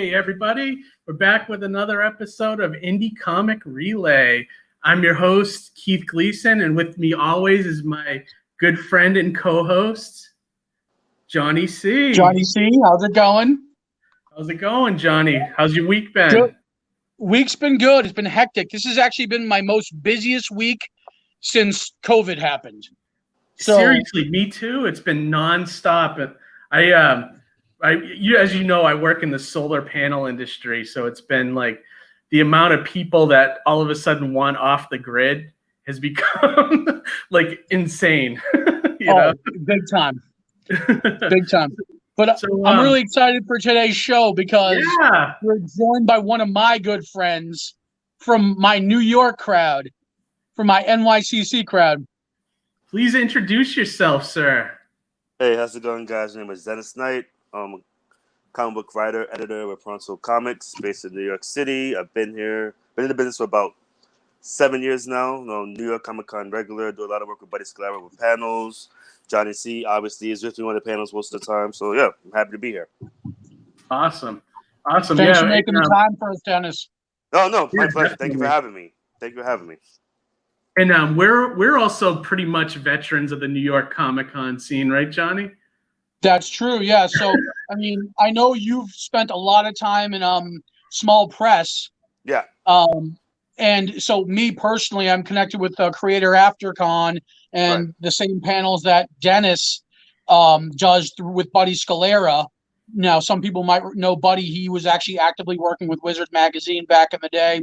Hey everybody, we're back with another episode of Indie Comic Relay. I'm your host, Keith Gleason, and with me always is my good friend and co-host, Johnny C. Johnny C, how's it going? How's it going, Johnny? How's your week been? Good. Week's been good. It's been hectic. This has actually been my most busiest week since COVID happened. Seriously, me too. It's been nonstop. As you know, I work in the solar panel industry, so it's been like the amount of people that all of a sudden want off the grid has become like insane. you know? Big time. Big time. But so, I'm really excited for today's show because we're joined by one of my good friends from my New York crowd, from my NYCC crowd. Please introduce yourself, sir. Hey, how's it going, guys? My name is Dennis Knight. I'm a comic book writer, editor with Pronto Comics, based in New York City. I've been in the business for about 7 years now. New York Comic Con regular, do a lot of work with Buddy Scalera with panels. Johnny C, obviously, is with me on the panels most of the time. So, yeah, I'm happy to be here. Awesome. Thanks for making the time for us, Dennis. No, my pleasure. Thank you for having me. And we're also pretty much veterans of the New York Comic Con scene, right, Johnny? That's true, yeah. So, I mean, I know you've spent a lot of time in small press. Yeah. And so me personally, I'm connected with Creator After Con and the same panels that Dennis does with Buddy Scalera. Now, some people might know Buddy. He was actually actively working with Wizard Magazine back in the day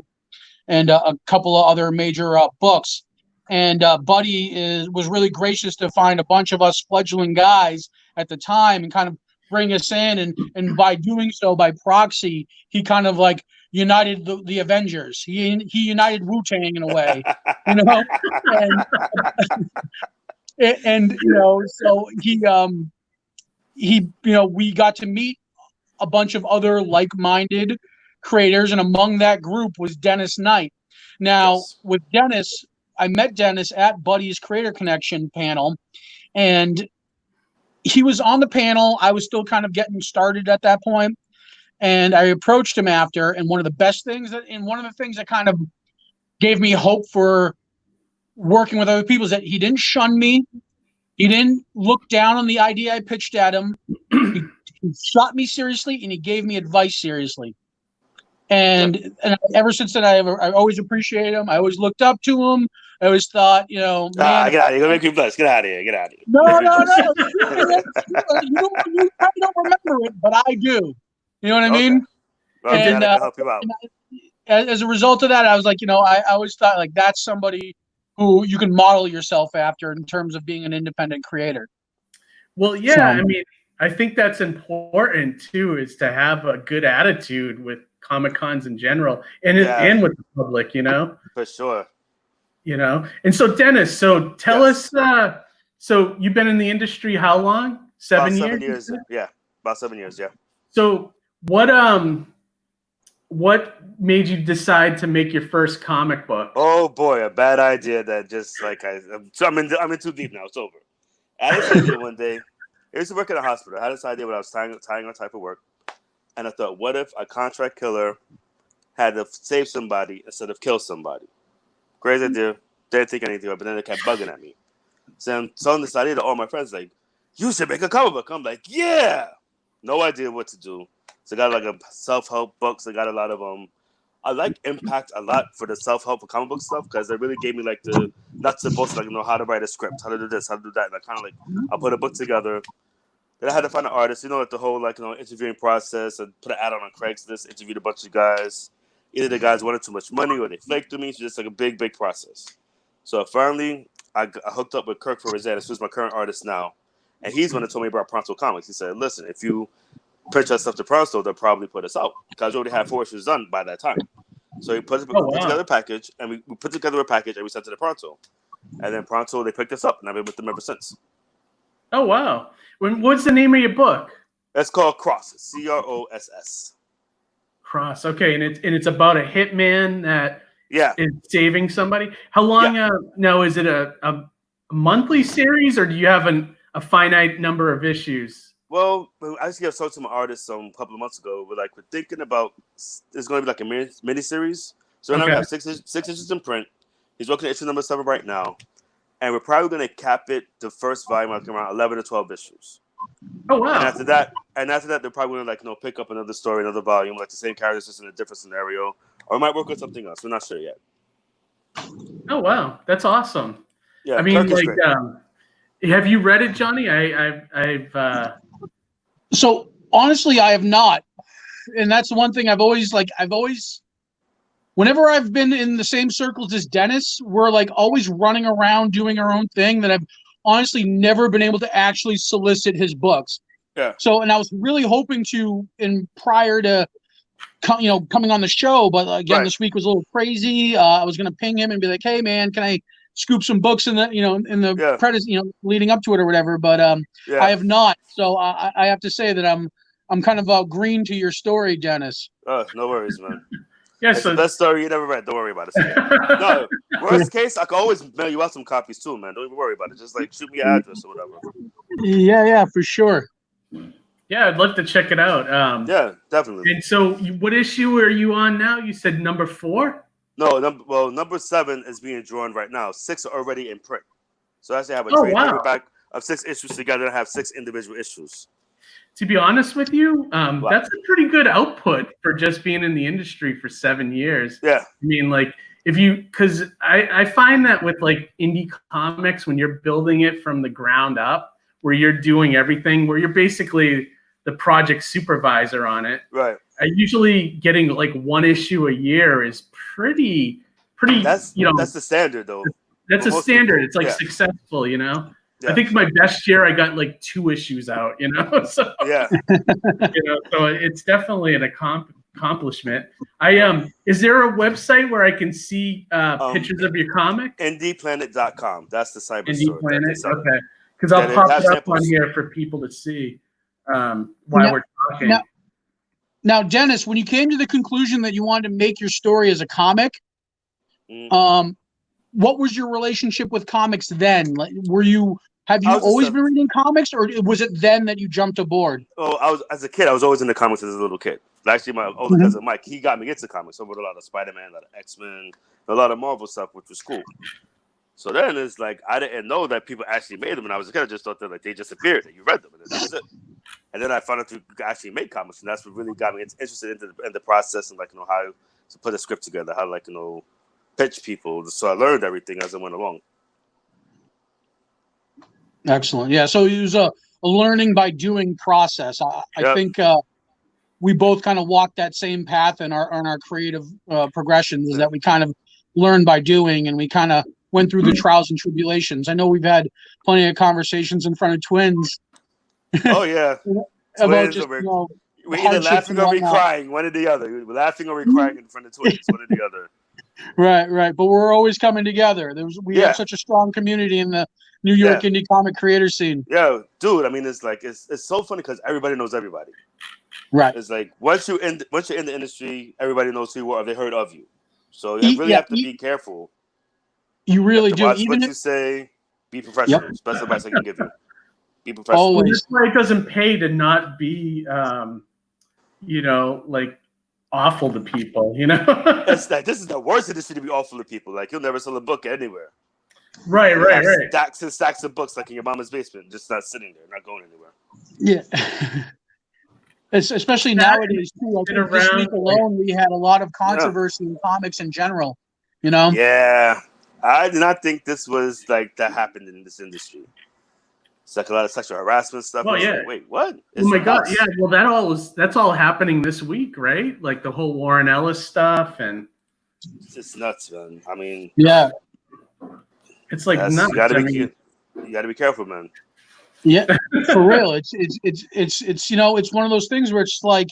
and a couple of other major books. And Buddy was really gracious to find a bunch of us fledgling guys at the time and kind of bring us in. And by doing so, by proxy, he kind of like united the Avengers. He united Wu-Tang in a way, you know? and you know, so he we got to meet a bunch of other like-minded creators, and among that group was Dennis Knight. Now, with Dennis, I met Dennis at Buddy's Creator Connection panel, and he was on the panel. I was still kind of getting started at that point, and I approached him after, and one of the things that kind of gave me hope for working with other people is that he didn't shun me. He didn't look down on the idea I pitched at him. He shot me seriously, and he gave me advice seriously. And ever since then, I always appreciated him. I always looked up to him. I always thought, man. Get out of here. You're going to make me blush. Get out of here. No. You probably don't remember it, but I do. You know what I mean? Well, and I can help you out. As a result of that, I was like, I always thought like that's somebody who you can model yourself after in terms of being an independent creator. Well, yeah, I mean, I think that's important too, is to have a good attitude with Comic Cons in general and with the public, For sure. And so Dennis, tell us, so you've been in the industry how long? 7 years? 7 years, yeah. About 7 years, yeah. So what made you decide to make your first comic book? Oh boy, a bad idea that just like I'm in too deep now. It's over. I had this idea one day. I used to work in a hospital. I had this idea when I was tying on type of work, and I thought, what if a contract killer had to save somebody instead of kill somebody? Crazy idea. Didn't think anything of it, but then they kept bugging at me. So I'm telling this idea to all my friends, like, you should make a comic book. I'm like, yeah. No idea what to do. So I got like a self-help books. I got a lot of I like Impact a lot for the self-help for comic book stuff because it really gave me like the nuts and bolts, like how to write a script, how to do this, how to do that. And I kind of like I put a book together. Then I had to find an artist, like the whole interviewing process. And put an ad on Craigslist, interviewed a bunch of guys. Either the guys wanted too much money or they flaked to me. So just like a big process. So finally, I hooked up with Kirk for Rosanna, who's my current artist now. And he's the one that told me about Pronto Comics. He said, listen, if you pitch that stuff to Pronto, they'll probably put us out. Because we already had 4 issues done by that time. So he put together a package, and we put together a package, and we sent it to Pronto. And then Pronto, they picked us up, and I've been with them ever since. Oh, wow. What's the name of your book? It's called Cross, C-R-O-S-S. Cross, okay. And it's about a hitman that is saving somebody. How long now, is it a monthly series, or do you have a finite number of issues? Well, I actually talked to my artist a couple of months ago. We're thinking about it's going to be like a mini series. So right now we have six issues in print. He's working on issue number 7 right now, and we're probably going to cap it the first volume like around 11 to 12 issues. Oh wow! And after that, they're probably going to pick up another story, another volume, like the same characters just in a different scenario, or we might work on something else. We're not sure yet. Oh wow, that's awesome. Yeah, I mean, Kirk is great. Have you read it, Johnny? I've So honestly, I have not, and that's the one thing I've always whenever I've been in the same circles as Dennis, we're always running around doing our own thing, that I've honestly never been able to actually solicit his books. Yeah. So, and I was really hoping to, prior to, coming on the show, but again, Right. This week was a little crazy. I was going to ping him and be like, "Hey man, can I scoop some books in the credits, leading up to it or whatever." But I have not. So I have to say that I'm kind of green to your story, Dennis. Oh, no worries, man. Yeah, it's the best story you never read. Don't worry about it. No, worst case, I can always mail you out some copies too, man. Don't even worry about it. Just shoot me your address or whatever. Yeah, for sure. Yeah, I'd love to check it out. Yeah, definitely. And so, what issue are you on now? You said number 4? No, number 7 is being drawn right now. 6 are already in print. So I actually have a trade paperback of 6 issues together. I have 6 individual issues. To be honest with you, that's a pretty good output for just being in the industry for 7 years. Yeah. I mean, because I find that with indie comics, when you're building it from the ground up, where you're doing everything, where you're basically the project supervisor on it. Right. Usually getting 1 issue a year is pretty. That's the standard though. That's a standard. People. It's successful, Yeah. I think my best year I got 2 issues out, So yeah, so it's definitely an accomplishment. Is there a website where I can see pictures of your comic? IndiePlanet.com. That's the cyber IndiePlanet. Okay, because I'll pop it up on here for people to see while we're talking. Now, Dennis, when you came to the conclusion that you wanted to make your story as a comic, what was your relationship with comics then? Have you always been reading comics, or was it then that you jumped aboard? Oh, as a kid, I was always into comics as a little kid. Actually, my older cousin Mike, he got me into comics. So I read a lot of Spider-Man, a lot of X-Men, a lot of Marvel stuff, which was cool. So then it's I didn't know that people actually made them, and I was a kid. I just thought that they just appeared, that you read them, and that was it. And then I found out to actually make comics, and that's what really got me interested in the process and how to put a script together, how to pitch people. So I learned everything as I went along. Excellent. Yeah. So it was a learning by doing process. I think we both kind of walked that same path in our creative progressions, is that we kind of learned by doing, and we kind of went through the trials and tribulations. I know we've had plenty of conversations in front of twins. Oh yeah. About just, we're either laughing or we're crying, one or the other. We're laughing or we're crying in front of twins, one or the other. Right. But we're always coming together. We have such a strong community in the New York indie comic creator scene. Yeah, dude. I mean, it's it's so funny because everybody knows everybody. Right. It's once you're in the industry, everybody knows who you are. They heard of you. So you really have to be careful. You really do. Watch what you say. Be professional. Yep. Best advice I can give you. Be professional. Always. This way it doesn't pay to not be, awful to people. This is the worst industry to be awful to people. You'll never sell a book anywhere. Right. Stacks and stacks of books in your mama's basement, just not sitting there, not going anywhere. Yeah. Especially nowadays too. This week alone, we had a lot of controversy in comics in general. Yeah, I did not think this was that happened in this industry. It's a lot of sexual harassment stuff. Oh yeah. Wait, what? Oh my God. Yeah. Well, that's all happening this week, right? The whole Warren Ellis stuff, and it's just nuts, man. I mean, yeah. It's nuts. You gotta be careful, man. Yeah, for real. It's one of those things where it's like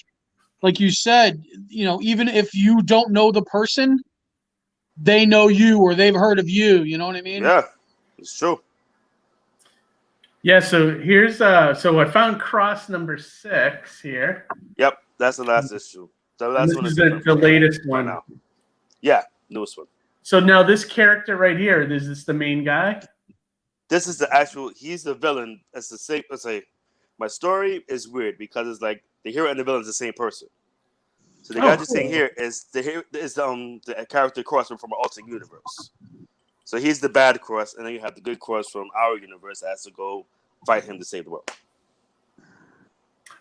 you said, even if you don't know the person, they know you or they've heard of you. You know what I mean? Yeah, it's true. Yeah. So here's so I found cross number 6 here. Yep, that's the last issue. The last one is the latest one. Right now. Yeah, newest one. So now this character right here, is this the main guy? This is he's the villain. It's the same. Let's say My story is weird because it's like the hero and the villain is the same person. So the Oh, guy you're cool. seeing here is the character cross from an alternate universe. So he's the bad cross, and then you have the good cross from our universe that has to go fight him to save the world.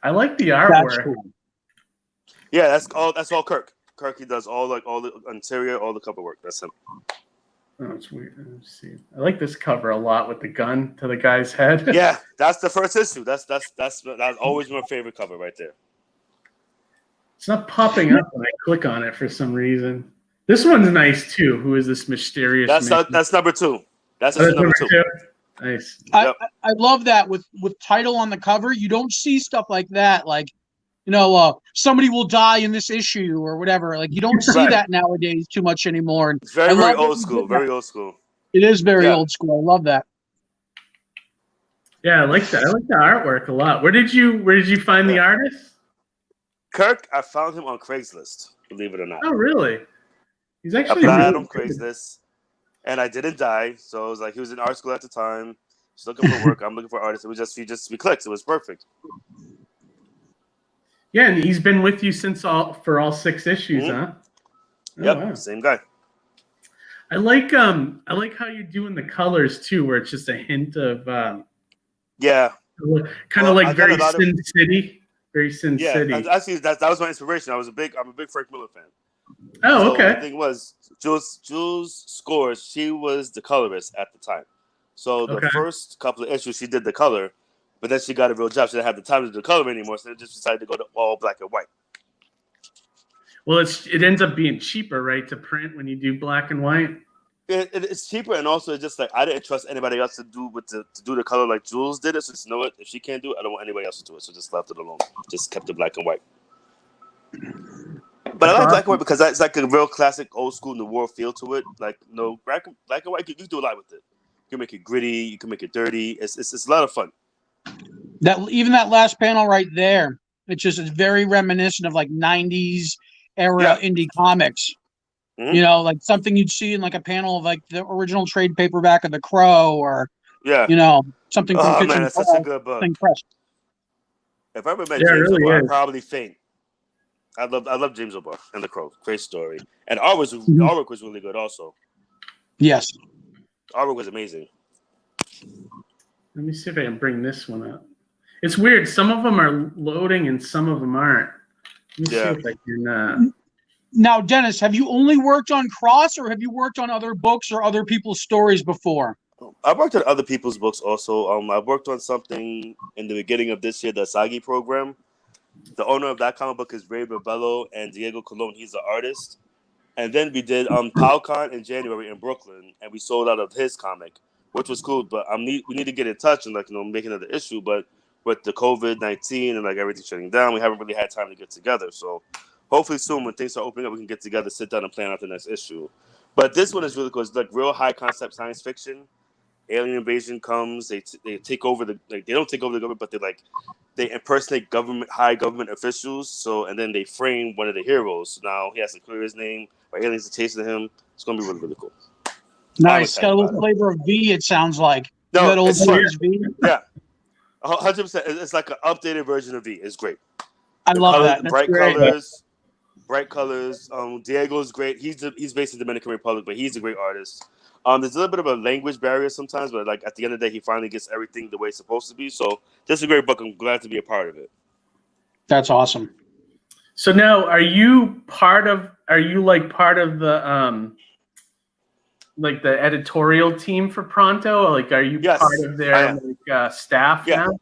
I like the That's artwork. cool. Yeah, that's all Kirk. Kirk, he does all the interior, all the cover work. That's him. Oh, it's weird. Let's see. I like this cover a lot with the gun to the guy's head. Yeah, that's the first issue. That's always my favorite cover right there. It's not popping up when I click on it for some reason. This one's nice too. Who is this mysterious man? That's number 2. That's Oh, number two. Nice. I love that with title on the cover. You don't see stuff like that, like, somebody will die in this issue or whatever. Like, you don't see Right. that nowadays too much anymore. And It's very, I very love old school. Very old school. It is very Yeah. old school. I love that. Yeah, I like that. I like the artwork a lot. Where did you find the artist? Kirk, I found him on Craigslist, believe it or not. Oh, really? He's I actually applied really on good. Craigslist, and I didn't die. So it was like he was in art school at the time. He's looking for work. I'm looking for artists. It was we clicked. It was perfect. Yeah, and he's been with you since for all 6 issues, huh? Oh, Yep, wow. same guy. I like how you're doing the colors too, where it's just a hint of Yeah, kind of Well, I like got very a lot of- Sin City. Very Sin yeah. City. Actually, that was my inspiration. I'm a big Frank Miller fan. Oh, So okay. the thing was, Jules Scores, she was the colorist at the time. So the Okay. first couple of issues, she did the color, but then she got a real job. She didn't have the time to do the color anymore, so they just decided to go to all black and white. Well, it ends up being cheaper, right, to print when you do black and white. It's cheaper, and also it's just like I didn't trust anybody else to do the color like Jules did it. So just know what, if she can't do it, I don't want anybody else to do it. So just left it alone. Just kept it black and white. But I like black and white because it's like a real classic old school noir feel to it. Like black and white, you can do a lot with it. You can make it gritty, you can make it dirty. It's a lot of fun. That last panel right there, it's very reminiscent of like 90s era indie comics. Mhm. Like something you'd see in like a panel of like the original trade paperback of The Crow, or something from Oh Kitchen man, it's such a good book. Press. If I ever met Yeah, it James really O'Barr, I'd is. probably faint. I love James O'Barr and The Crow. Great story. And artwork was really good also. Yes. Artwork was amazing. Let me see if I can bring this one up. It's weird. Some of them are loading and some of them aren't. Let me see if I can. Now, Dennis, have you only worked on Cross, or have you worked on other books or other people's stories before? I've worked on other people's books also. I've worked on something in the beginning of this year, the Sagi program. The owner of that comic book is Ray Rebello and Diego Colon. He's the artist. And then we did PowCon in January in Brooklyn, and we sold out of his comic, which was cool. But we need to get in touch and make another issue. But with the COVID-19 and everything shutting down, we haven't really had time to get together. So hopefully soon, when things start opening up, we can get together, sit down, and plan out the next issue. But this one is really cool. It's like real high concept science fiction. Alien invasion comes. They take over they don't take over the government, but they impersonate high government officials. So and then they frame one of the heroes. So now he has to clear his name, or aliens are chasing him. It's gonna be really, really cool. Nice. Got a little flavor of V. It sounds like. No, that old it's fun. V. Yeah, 100%. It's like an updated version of V. It's great. I love that. Bright great. colors. Diego's great. He's based in the Dominican Republic, but he's a great artist. There's a little bit of a language barrier sometimes, but at the end of the day, he finally gets everything the way it's supposed to be. So this is a great book. I'm glad to be a part of it. That's awesome. So now, are you part of the the editorial team for Pronto? Are you Yes, part of their staff now?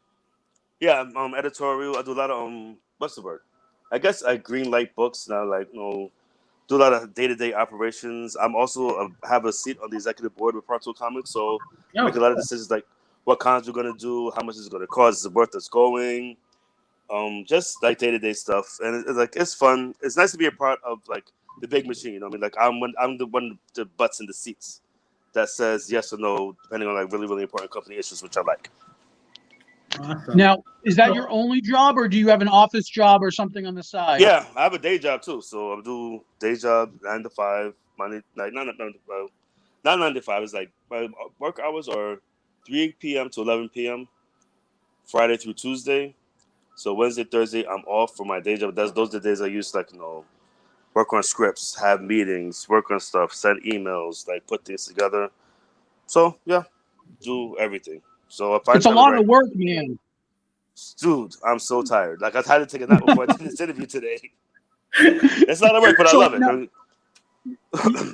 Yeah, editorial. I do a lot of what's the word? I guess I green light books now. Do a lot of day-to-day operations. I'm also have a seat on the executive board with Pronto Comics, so make a lot of decisions like what cons we're gonna do, how much is it gonna cost, is it worth us going, just day-to-day stuff. And it's fun. It's nice to be a part of the big machine. I'm the one of the butts in the seats that says yes or no, depending on really, really important company issues, which I like. Awesome. Now, is that your only job, or do you have an office job or something on the side? Yeah, I have a day job too. So I do day job 9 to 5, Monday not 9 to 5. It's my work hours are 3 p.m. to 11 p.m. Friday through Tuesday. So Wednesday, Thursday, I'm off for my day job. Those are the days I use like work on scripts, have meetings, work on stuff, send emails, like put things together. So yeah, do everything. So if I It's a time to lot write, of work, man. dude, I'm so tired. Like I had to take a nap before I did this interview today. It's a lot of work, but I love it. Now,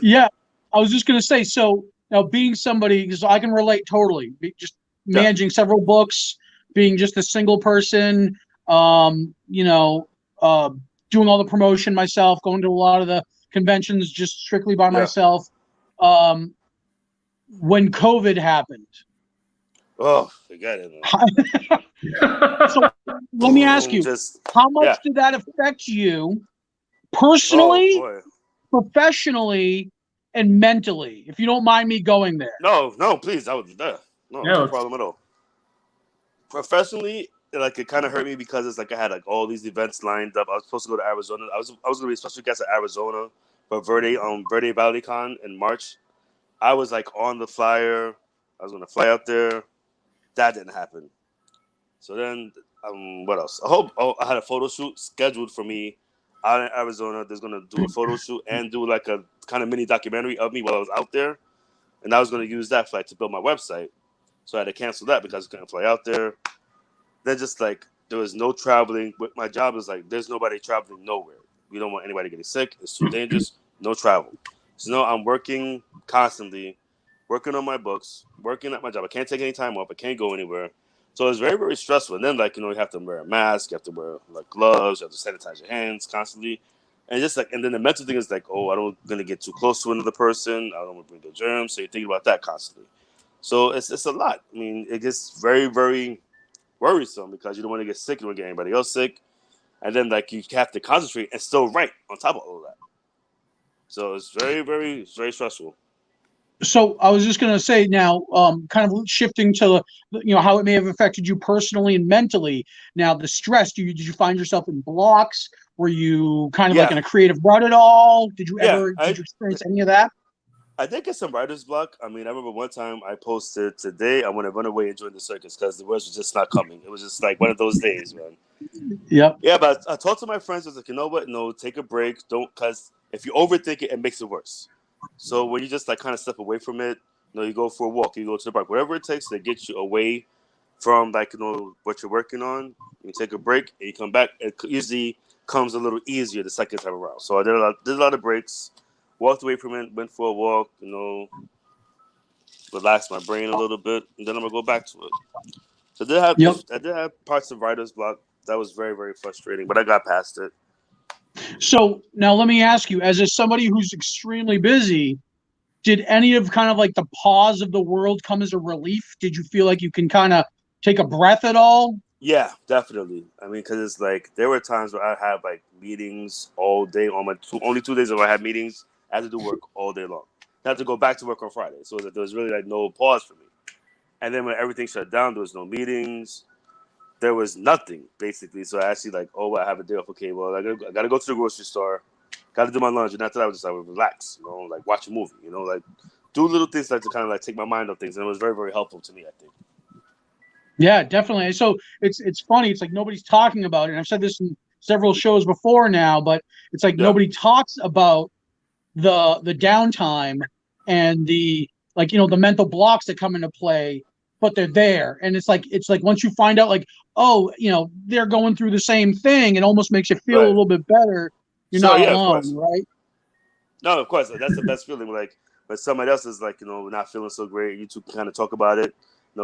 yeah, I was just gonna say. So now, being somebody, because I can relate totally, just managing several books, being just a single person, doing all the promotion myself, going to a lot of the conventions just strictly by myself. When COVID happened. Oh, forget it, man. So let me ask you, how much did that affect you personally, professionally, and mentally? If you don't mind me going there. No, please. I was there. No problem at all. Professionally, like it kind of hurt me because it's like I had like all these events lined up. I was supposed to go to Arizona. I was going to be a special guest at Arizona for Verde Valley Con in March. I was like on the flyer. I was going to fly out there. That didn't happen. So then, what else? I had a photo shoot scheduled for me out in Arizona. There's going to do a photo shoot and do like a kind of mini documentary of me while I was out there. And I was going to use that flight to build my website. So I had to cancel that because I couldn't fly out there. Then just like there was no traveling. My job is like there's nobody traveling nowhere. We don't want anybody getting sick. It's too dangerous. No travel. So no, I'm working constantly, working on my books, working at my job. I can't take any time off. I can't go anywhere. So it's very, very stressful. And then you have to wear a mask. You have to wear like gloves. You have to sanitize your hands constantly. And just like, and then the mental thing is like, oh, I don't gonna get too close to another person. I don't want to bring the germs. So you're thinking about that constantly. So it's a lot. I mean, it gets very, very worrisome because you don't want to get sick. You don't want to get anybody else sick. And then like you have to concentrate and still write on top of all of that. So it's very, very, very stressful. So I was just going to say now, kind of shifting to how it may have affected you personally and mentally. Now the stress. Did you find yourself in blocks? Were you kind of like in a creative rut at all? Did you experience any of that? I did get some writer's block. I mean, I remember one time I posted today I want to run away and join the circus because the words were just not coming. It was just like one of those days, man. Yep. Yeah, but I talked to my friends. I was like, you know what? No, take a break. Don't, because if you overthink it, it makes it worse. So when you just like kind of step away from it, you go for a walk, you go to the park, whatever it takes to get you away from like what you're working on. You take a break and you come back. It usually comes a little easier the second time around. So I did a lot of breaks. Walked away from it, went for a walk, relaxed my brain a little bit, and then I'm gonna go back to it. So I did have parts of writer's block that was very, very frustrating, but I got past it. So now let me ask you, as somebody who's extremely busy, did any of kind of like the pause of the world come as a relief? Did you feel like you can kind of take a breath at all? Yeah, definitely. I mean, because it's like there were times where I had like meetings all day on my only 2 days where I had meetings. I had to do work all day long. I had to go back to work on Friday. So there was really like no pause for me. And then when everything shut down, there was no meetings. There was nothing, basically. So I actually like, I have a day off. Okay, well, I gotta go to the grocery store. Gotta do my lunch. And after that, I was just like, relax, like watch a movie, like do little things like to kind of like take my mind off things. And it was very, very helpful to me, I think. Yeah, definitely. So it's funny. It's like nobody's talking about it. And I've said this in several shows before now, but it's like nobody talks about the downtime and the the mental blocks that come into play, but they're there. And it's like once you find out they're going through the same thing, it almost makes you feel a little bit better. You're not alone, right? No, of course. That's the best feeling. Like when somebody else is like, not feeling so great, you two can kind of talk about it,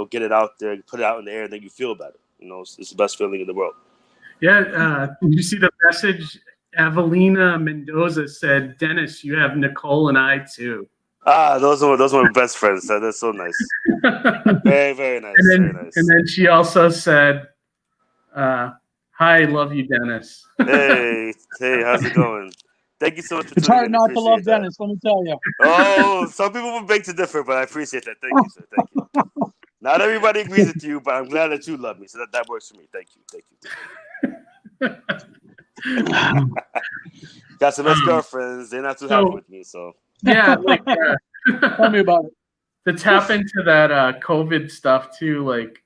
get it out there, put it out in the air, and then you feel better. It's the best feeling in the world. Yeah. Did you see the message? Evelina Mendoza said, "Dennis, you have Nicole and I too." Those are my best friends. That's so nice. Very, very nice. Very nice. And then she also said, "Hi, love you, Dennis." Hey, how's it going? Thank you so much for tuning in. It's hard not to love Dennis, let me tell you. Oh, some people will beg to differ, but I appreciate that. Thank you, sir. Thank you. Not everybody agrees with you, but I'm glad that you love me, so that works for me. Thank you. Got some ex-girlfriends. They're not too happy with me, so. Yeah, tell me about it. To tap into that COVID stuff too, like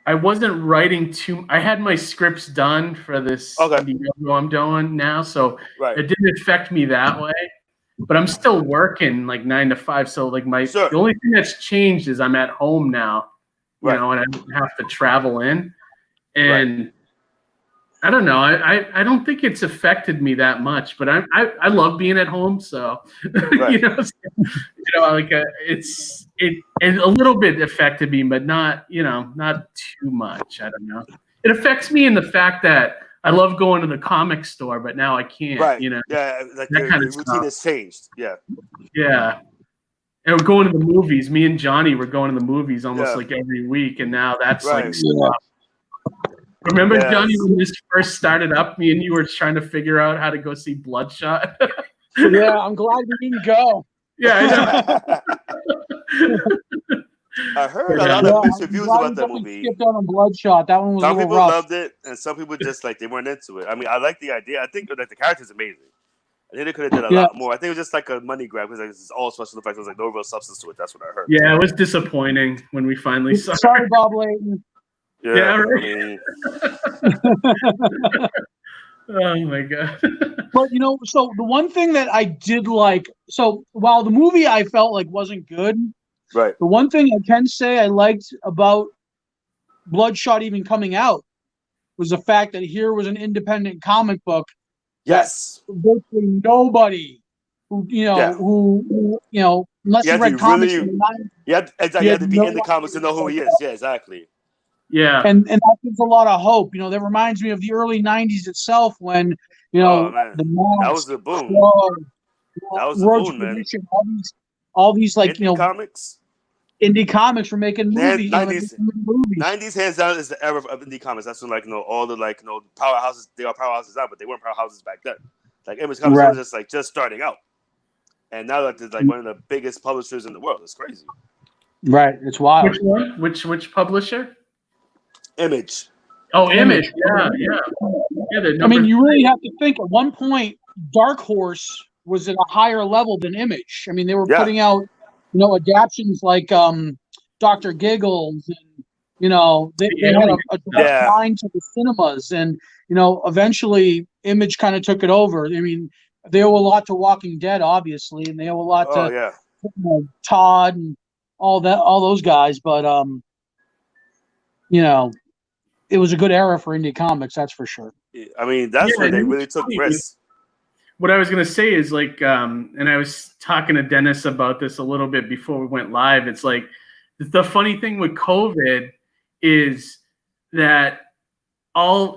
I wasn't writing I had my scripts done for this Indiegogo I'm doing now, so it didn't affect me that way. But I'm still working like 9 to 5, so like the only thing that's changed is I'm at home now, you know, and I don't have to travel in, and I don't know. I don't think it's affected me that much, but I love being at home, so you know, like it a little bit affected me, but not too much. I don't know. It affects me in the fact that I love going to the comic store, but now I can't. Right. You know. Yeah. Like that your kind of routine stuff. has changed. Yeah. Yeah. And we're going to the movies. Me and Johnny were going to the movies almost like every week, and now that's like stopped. Remember, Johnny, when this first started up, me and you were trying to figure out how to go see Bloodshot. Yeah, I'm glad we didn't go. Yeah, I know. I heard a lot of mixed reviews about that movie. Skipped on Bloodshot. That one was some a little people rough. loved it, and some people just like they weren't into it. I mean, I like the idea. I think like the character's amazing. I think they could have did a lot more. I think it was just like a money grab because like, it's all special effects. There was like no real substance to it. That's what I heard. Yeah, it was disappointing when we finally saw it. Sorry, Bob Layton. Yeah, right. I mean... Oh my god. But you know, so the one thing that I did like, so while the movie I felt like wasn't good, right? The one thing I can say I liked about Bloodshot even coming out was the fact that here was an independent comic book. Yes. Virtually nobody who unless you read comics in the 90s, you had to be in the comics to know who he is. Yeah, exactly. Yeah. And that gives a lot of hope. You know, that reminds me of the early 90s itself when, the that was the boom. That was the boom, man. All these like, indie comics. Indie comics were making movies. 90s hands down is the era of indie comics. That's when all the powerhouses, they are powerhouses now, but they weren't powerhouses back then. Like Image Comics was just starting out. And now that they're like one of the biggest publishers in the world. It's crazy. Right. It's wild. Which one? Which publisher? Image. Oh, Image. Yeah. I mean, you really have to think at one point Dark Horse was at a higher level than Image. I mean, they were putting out adaptions like Dr. Giggles, and they had a direct line to the cinemas, and eventually Image kind of took it over. I mean, they owe a lot to Walking Dead, obviously, and they owe a lot to Todd and all those guys. But it was a good era for indie comics, that's for sure. I mean, that's when they really took risks. What I was going to say is like, and I was talking to Dennis about this a little bit before we went live. It's like the funny thing with COVID is that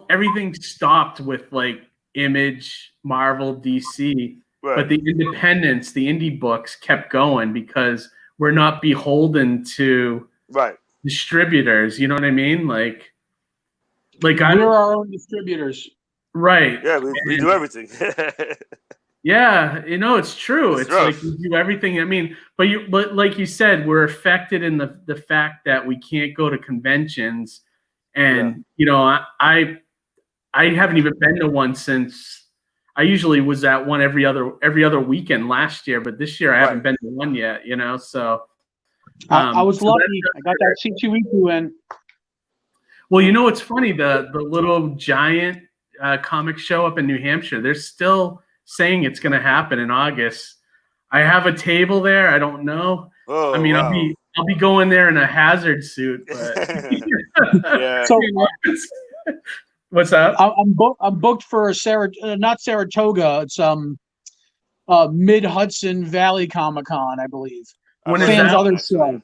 everything stopped with like Image, Marvel, DC, but the independents, the indie books kept going because we're not beholden to distributors. You know what I mean? Like we're our own distributors. Right. Yeah, we do everything. Yeah, it's true. It's like we do everything. I mean, but like you said, we're affected in the fact that we can't go to conventions, and I haven't even been to one since I usually was at one every other weekend last year, but this year I haven't been to one yet. So I was lucky. I got that C2E2 in. Well, it's funny, the little giant comic show up in New Hampshire, they're still saying it's going to happen in August. I have a table there. I don't know. Oh, I mean, wow. I'll be going there in a hazard suit. But yeah. So what's that? I'm booked for not Saratoga. It's Mid Hudson Valley Comic Con, I believe. When Sam's is that? other show.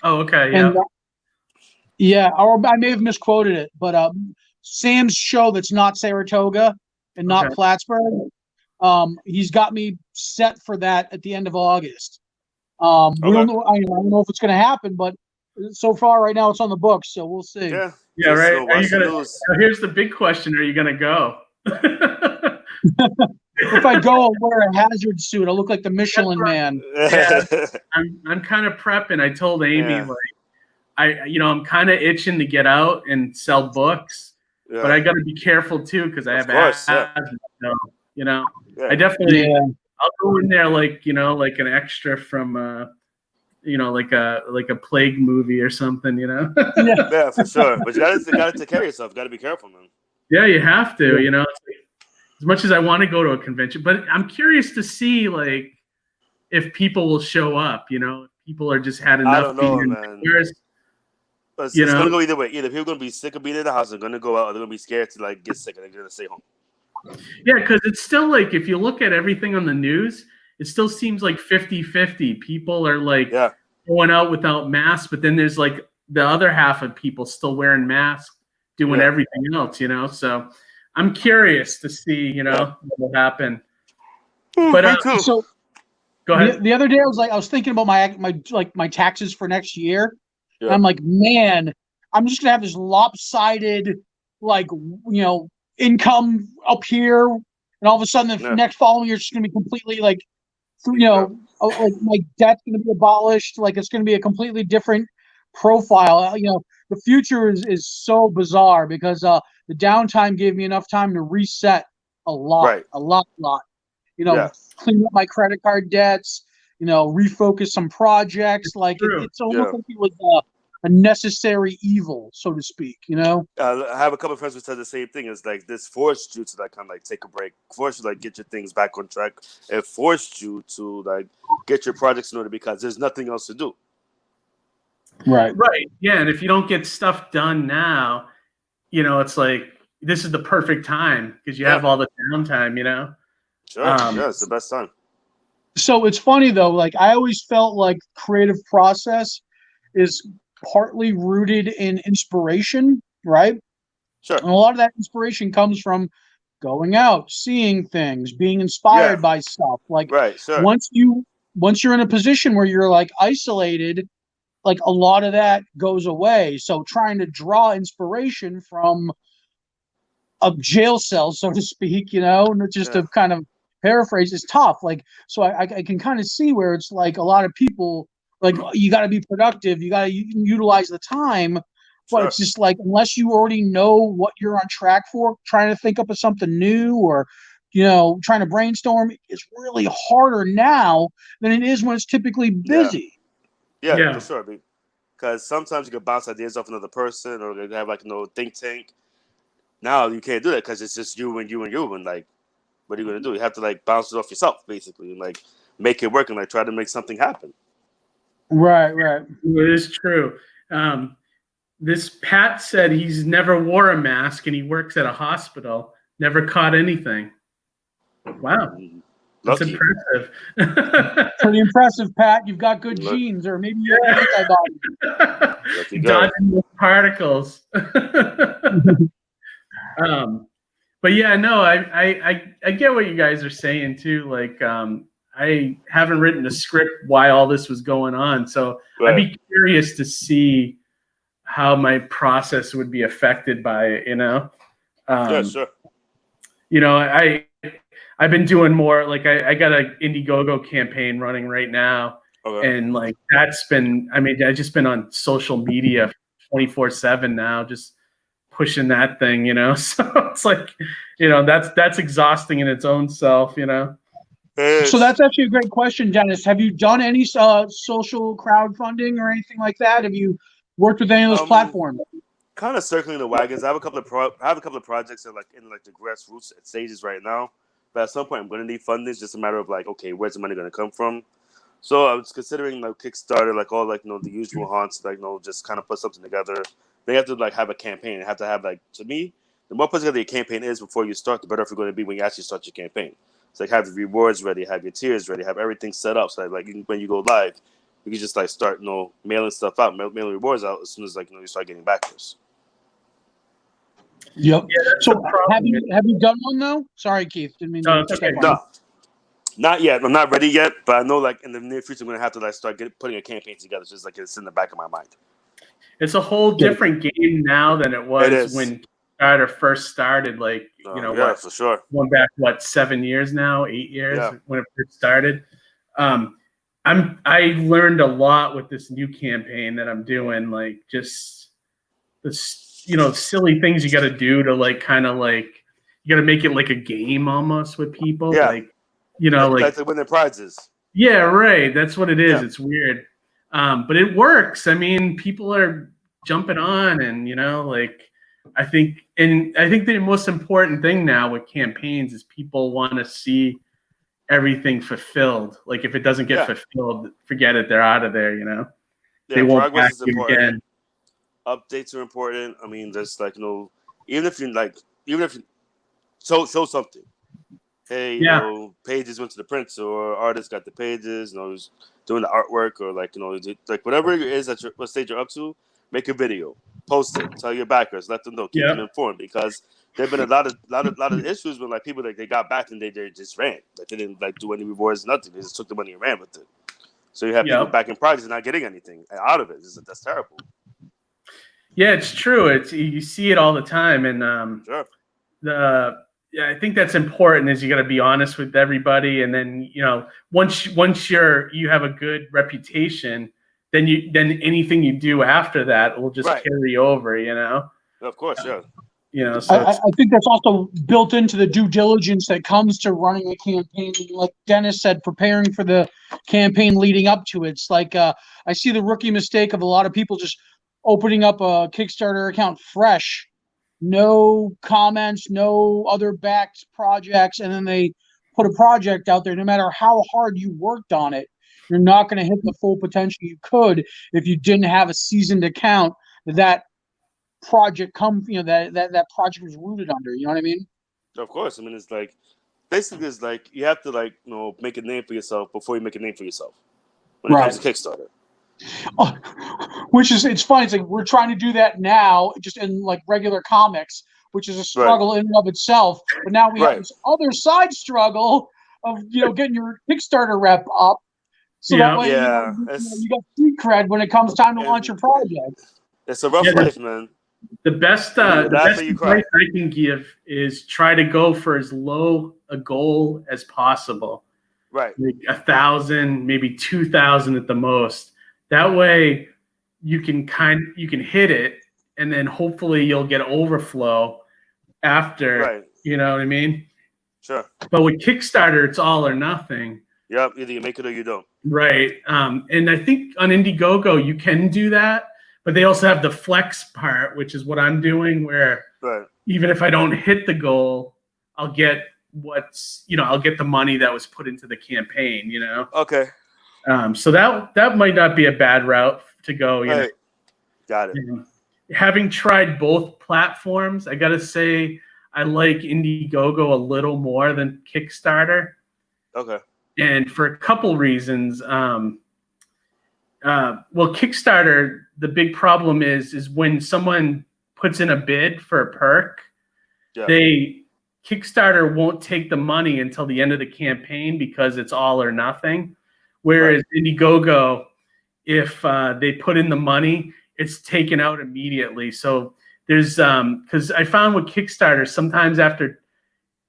Oh, okay. Yeah. And, or I may have misquoted it, but Sam's show that's not Saratoga and not Plattsburgh. He's got me set for that at the end of August. We don't know. I don't know if it's going to happen, but so far right now it's on the books, so we'll see. Yeah, right. Are you gonna? Here's the big question: are you going to go? If I go, I'll wear a hazard suit. I'll look like the Michelin Man. Yeah, I'm kind of prepping. I told Amy I'm kind of itching to get out and sell books, but I got to be careful too because I have asthma. I definitely I'll go in there like like an extra from like a plague movie or something, Yeah, for sure. But you gotta take care of yourself. You gotta be careful, man. Yeah, you have to. It's like, as much as I want to go to a convention, but I'm curious to see like if people will show up. If people are just had enough. I don't know, man. But it's gonna go either way. Either people are gonna be sick of being in the house, they're gonna go out, or they're gonna be scared to like get sick and they're gonna stay home. Yeah, because it's still like if you look at everything on the news, it still seems like 50-50. People are like going out without masks, but then there's like the other half of people still wearing masks, doing everything else, So I'm curious to see, what will happen. But so go ahead. The other day I was thinking about my taxes for next year. Yeah. And I'm like, man, I'm just gonna have this lopsided income up here, and all of a sudden the next following year it's just gonna be completely like my debt's gonna be abolished. Like it's gonna be a completely different profile. The future is so bizarre because the downtime gave me enough time to reset a lot. Clean up my credit card debts, refocus some projects. Like it's almost like it was a necessary evil, so to speak, I have a couple of friends who said the same thing. It's like this forced you to like kind of like take a break, forced you to like get your things back on track. It forced you to like get your projects in order because there's nothing else to do. Right. Yeah, and if you don't get stuff done now, it's like this is the perfect time because you have all the downtime, Sure. It's the best time. So it's funny though, like I always felt like creative process is partly rooted in inspiration, right? Sure. And a lot of that inspiration comes from going out, seeing things, being inspired by stuff. Like once you're in a position where you're like isolated, like a lot of that goes away. So trying to draw inspiration from a jail cell, so to speak, just to kind of paraphrase is tough. Like, so I can kind of see where it's like a lot of people, like you got to be productive, you got to utilize the time, but it's just like unless you already know what you're on track for, trying to think up of something new or trying to brainstorm is really harder now than it is when it's typically busy. Yeah, for sure. Because sometimes you can bounce ideas off another person, or they have like think tank. Now you can't do that because it's just you and you and you, and like, what are you gonna do? You have to like bounce it off yourself, basically, and like make it work and like try to make something happen. Right. It is true. This Pat said he's never wore a mask and he works at a hospital. Never caught anything. Wow, that's impressive. Pretty impressive, Pat. You've got good genes, or maybe you have antibodies. Dodging those particles. But yeah, no, I get what you guys are saying too. Like, I haven't written a script why all this was going on, so I'd be curious to see how my process would be affected by it. Yeah, sure. I've been doing more. Like, I got an Indiegogo campaign running right now, and like that's been. I mean, I've just been on social media 24/7 now, just pushing that thing, So it's like, that's exhausting in its own self, So that's actually a great question, Dennis. Have you done any social crowdfunding or anything like that? Have you worked with any of those platforms? Kind of circling the wagons. I have a couple of projects that are like in like the grassroots stages right now. But at some point, I'm going to need funding. It's just a matter of like, okay, where's the money going to come from? So I was considering like Kickstarter, like all like the usual haunts, like just kind of put something together. They have to like have a campaign. They have to have like, to me, the more put together your campaign is before you start, the better off you're going to be when you actually start your campaign. It's like have the rewards ready, have your tiers ready, have everything set up so that like when you go live, you can just like start mailing stuff out, mailing rewards out as soon as like you start getting backers. Yep. Yeah, so have you done one though? Sorry, Keith. Didn't mean to okay. No, not yet. I'm not ready yet, but I know like in the near future I'm gonna have to like start putting a campaign together. Just like it's in the back of my mind. It's a whole different game now than it was when Kickstarter first started. Like for sure. Going back 7 years now, 8 years when it first started. I learned a lot with this new campaign that I'm doing. Like just this. Silly things you got to do to like kind of like you got to make it like a game almost with people. Yeah. Like, like to win their prizes. Yeah, right. That's what it is. Yeah. It's weird. But it works. I mean, people are jumping on, and I think the most important thing now with campaigns is people want to see everything fulfilled. Like if it doesn't get fulfilled, forget it. They're out of there. Yeah, they won't progress back is you important. again. Updates are important. I mean, just even if you show something. Hey, pages went to the prints, or artist got the pages. He's doing the artwork, or whatever it is what stage you're up to. Make a video, post it, tell your backers, let them know, keep them informed, because there've been a lot of issues when people they got back and they just ran, they didn't do any rewards, nothing. They just took the money and ran with it. So you have people back in projects and not getting anything out of it. That's terrible. Yeah, it's true. You see it all the time, and sure. I think that's important. Is you got to be honest with everybody, and then once you have a good reputation, then anything you do after that will just carry over. Of course, yeah. So I think that's also built into the due diligence that comes to running a campaign. Like Dennis said, preparing for the campaign leading up to it. It's like I see the rookie mistake of a lot of people just opening up a Kickstarter account fresh, no comments, no other backed projects, and then they put a project out there. No matter how hard you worked on it, you're not going to hit the full potential you could if you didn't have a seasoned account that project that project was rooted under. You know what I mean? Of course. I mean, it's basically you have to make a name for yourself before you make a name for yourself when it comes to Kickstarter. Which is, it's funny. It's like we're trying to do that now, just in regular comics, which is a struggle in and of itself. But now we have this other side struggle of getting your Kickstarter rep up, so that way you got street cred when it comes time to launch your project. It's a rough life, man. The best advice I can give is try to go for as low a goal as possible. Right. Like 1,000, maybe 2,000 at the most. That way you can hit it, and then hopefully you'll get overflow after. Right. You know what I mean? Sure. But with Kickstarter, it's all or nothing. Yep. Either you make it or you don't. Right. And I think on Indiegogo you can do that. But they also have the flex part, which is what I'm doing, where even if I don't hit the goal, I'll get I'll get the money that was put into the campaign, Okay. So that might not be a bad route to go. Got it. Having tried both platforms, I gotta say I like Indiegogo a little more than Kickstarter. Okay. And for a couple reasons. Kickstarter, the big problem is when someone puts in a bid for a perk, Kickstarter won't take the money until the end of the campaign because it's all or nothing. Whereas Indiegogo, if they put in the money, it's taken out immediately. So there's because I found with Kickstarter, sometimes after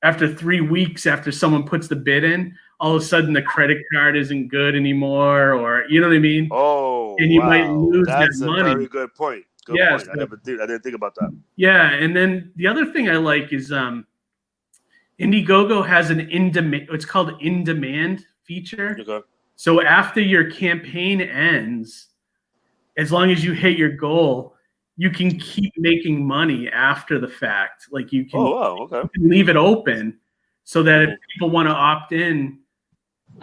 3 weeks after someone puts the bid in, all of a sudden the credit card isn't good anymore, or you know what I mean? Oh, and you might lose that's that a money. very good point. Good point. I didn't think about that. Yeah, and then the other thing I like is Indiegogo has an it's called InDemand feature. Okay. So after your campaign ends, as long as you hit your goal, you can keep making money after the fact. Like you can, you can leave it open so that if people want to opt in,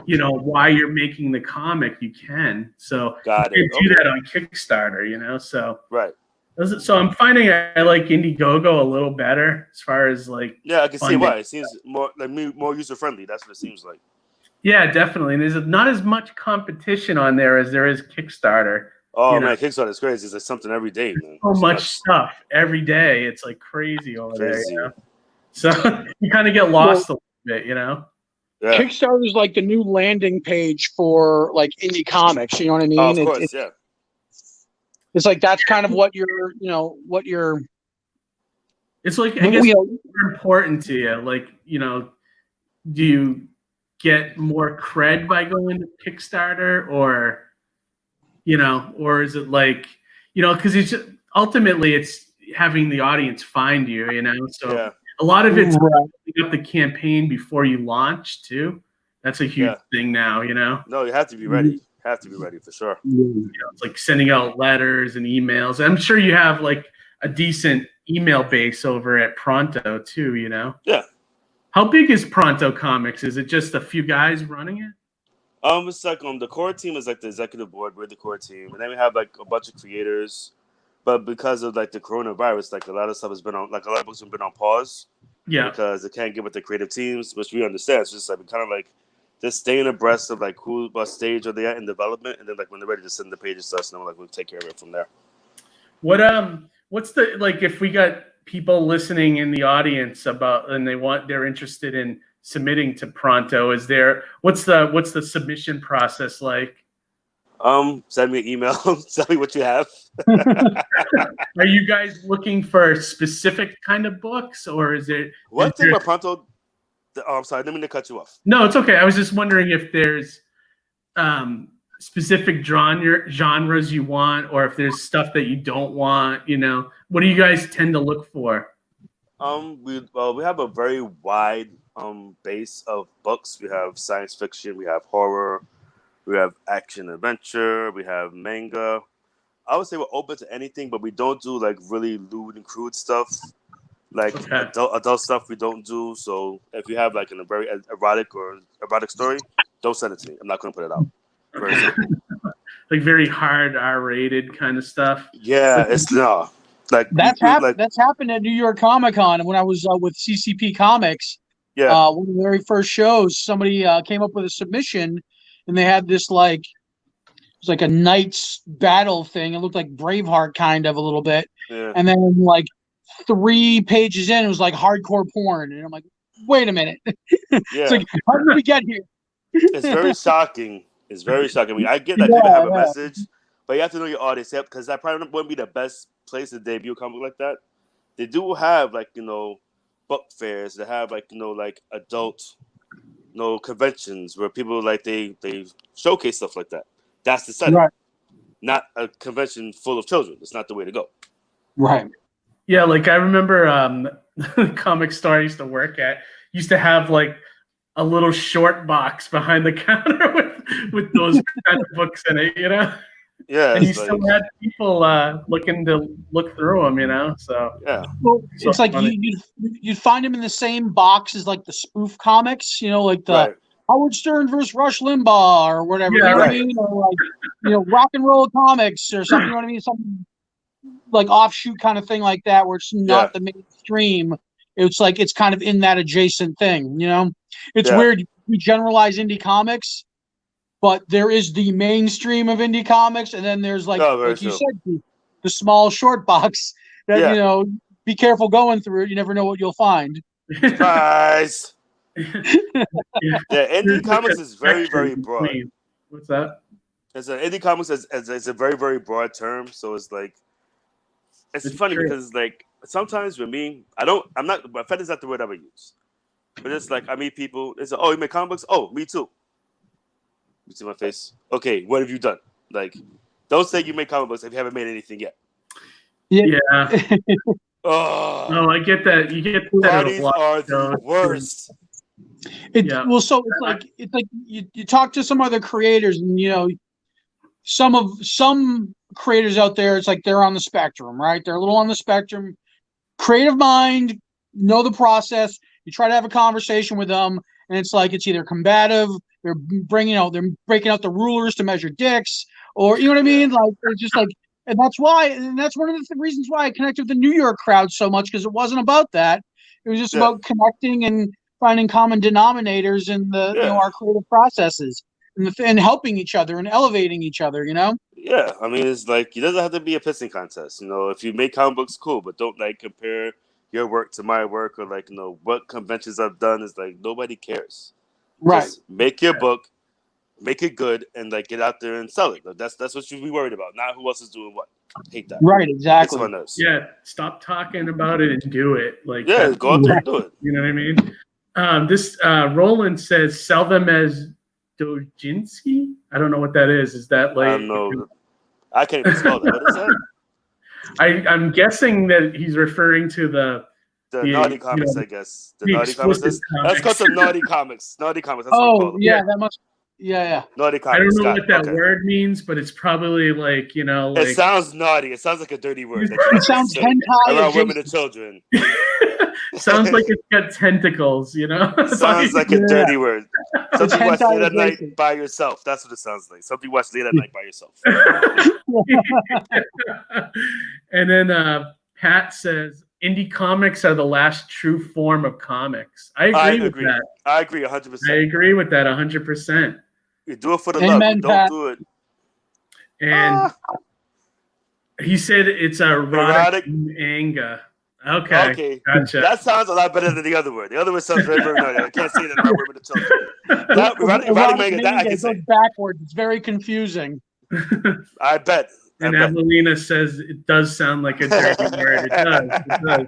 while you're making the comic, you can. So you can do that on Kickstarter, so. Right. So I'm finding I like Indiegogo a little better as far as I can see why. It seems more more user friendly. That's what it seems like. Yeah, definitely. And there's not as much competition on there as there is Kickstarter. Oh man, Kickstarter is crazy. It's something every day, man. So much stuff every day. It's crazy over there. So you kind of get lost a little bit, Yeah. Kickstarter is like the new landing page for indie comics. You know what I mean? Oh, of course, It's like that's kind of what you're. It's I guess more important to you. Do you get more cred by going to Kickstarter, or or is it because it's ultimately it's having the audience find you, So a lot of it's setting up the campaign before you launch too. That's a huge thing now, No, you have to be ready. Have to be ready for sure. It's like sending out letters and emails. I'm sure you have like a decent email base over at Pronto too, you know? Yeah. How big is Pronto Comics? Is it just a few guys running it? It's like the core team is like the executive board. We're the core team, and then we have like a bunch of creators. But because of like the coronavirus, like a lot of stuff has been on, like a lot of books have been on pause. Yeah. Because they can't get with the creative teams, which we understand. It's just like we kind of like just staying abreast of like what stage are they at in development, and then like when they're ready to send the pages to us, and then we'll take care of it from there. What's the, like, if we got people listening in the audience about and they're interested in submitting to Pronto, what's the submission process like? Send me an email. Tell me what you have. Are you guys looking for specific kind of books, or is it? One thing about Pronto. I'm sorry, I didn't mean to cut you off. No, it's okay. I was just wondering if there's specific genres you want, or if there's stuff that you don't want. You know, what do you guys tend to look for? We have a very wide base of books. We have science fiction. We have horror. We have action adventure. We have manga. I would say we're open to anything, but we don't do like really lewd and crude stuff. Like adult stuff we don't do. So if you have like a very erotic story, don't send it to me. I'm not going to put it out. Like very hard R-rated kind of stuff. Yeah, it's no. Like that's happened at New York Comic Con when I was with CCP Comics. Yeah. One of the very first shows, somebody came up with a submission, and they had this like it was like a knight's battle thing. It looked like Braveheart kind of a little bit. Yeah. And then like 3 pages in, it was like hardcore porn. And I'm like, wait a minute. Yeah. It's like, how did we get here? It's very shocking. It's very shocking. I mean, I get that you have a message, but you have to know your audience, because that probably wouldn't be the best place to debut a comic like that. They do have like, book fairs. They have like, like adult, conventions where people like they showcase stuff like that. That's the setting. Right. Not a convention full of children. It's not the way to go. Right. Yeah, like I remember the comic store I used to work at used to have like a little short box behind the counter with those kind of books in it, you know? Yeah. And you still had people looking to look through them, so. Yeah. Well, it's like you'd find them in the same box as like the spoof comics, like the right. Howard Stern versus Rush Limbaugh or whatever, yeah, you know right. what I mean? Or like, rock and roll comics or something, you know what I mean? Something like offshoot kind of thing like that where it's not the mainstream. It's like it's kind of in that adjacent thing, It's weird. We generalize indie comics, but there is the mainstream of indie comics, and then there's like you said, the small short box that be careful going through it. You never know what you'll find. Surprise! Indie comics is very, very broad. What's that? Indie comics is a very, very broad term. So it's like it's funny true. Because like sometimes with me, offended is not the word I would use. But it's like I meet people. It's like, oh, you make comic books? Oh, me too. You see my face? Okay, what have you done? Like, don't say you make comic books if you haven't made anything yet. Yeah. Oh, no, I get that. You get that. Bodies are the worst. Well, so it's like you talk to some other creators, and some creators out there, it's like they're on the spectrum, right? They're a little on the spectrum. Creative mind, know the process. You try to have a conversation with them, and it's like it's either combative. They're breaking out the rulers to measure dicks, or you know what I mean? Like it's just like, and that's one of the reasons why I connected with the New York crowd so much, because it wasn't about that. It was just about connecting and finding common denominators in our creative processes and helping each other and elevating each other. Yeah, I mean it's like it doesn't have to be a pissing contest. If you make comic books, cool, but don't like compare your work to my work, or like what conventions I've done. Is like nobody cares. Right. Just make your book, make it good, and like get out there and sell it. Like, that's what you be worried about, not who else is doing what. Hate that. Right, exactly. Yeah, stop talking about it and do it. Like go out there and do it. You know what I mean? This Roland says sell them as Dojinski. I don't know what that is. Is that like? I can't even spell that. What is that? I'm guessing that he's referring to the naughty comics, I guess. The naughty comics. Let's go to naughty comics. Naughty comics. That's that must. Yeah. Naughty I Comics. don't know what that Okay. word means, but it's probably like, you know, like It sounds naughty. It sounds like a dirty word. That you're It not sounds supposed to say hentai around women and adjacent. children. sounds like it's got tentacles, you know? Sounds like a dirty word. It's Something you watch hentai late at night adjacent. by yourself. That's what it sounds like. Something you watch late at night by yourself. And then Pat says indie comics are the last true form of comics. I agree with that. I agree 100%. I agree with that 100%. You do it for the Amen, love. You don't Pat. do it. And he said it's a erotic manga. Okay. Gotcha. That sounds a lot better than the other word. The other word sounds very, very naughty. I can't say that around women and children. That erotic manga, that I can say. Goes backwards. It's very confusing. I bet. And Evelina says it does sound like a dirty word. It does.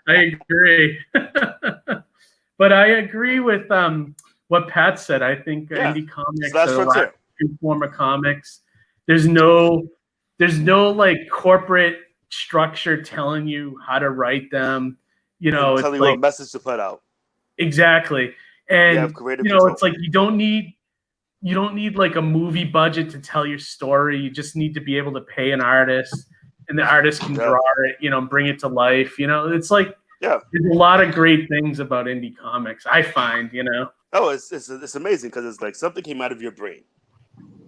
I agree. But I agree with what Pat said. I think indie comics are the last true form of comics. There's no like corporate structure telling you how to write them. You know, tell it's you like what message to put out. Exactly. And you know, it's like you don't need like a movie budget to tell your story. You just need to be able to pay an artist, and the artist can draw it, you know, and bring it to life. You know, it's like there's a lot of great things about indie comics, I find, you know. Oh, it's amazing because it's like something came out of your brain.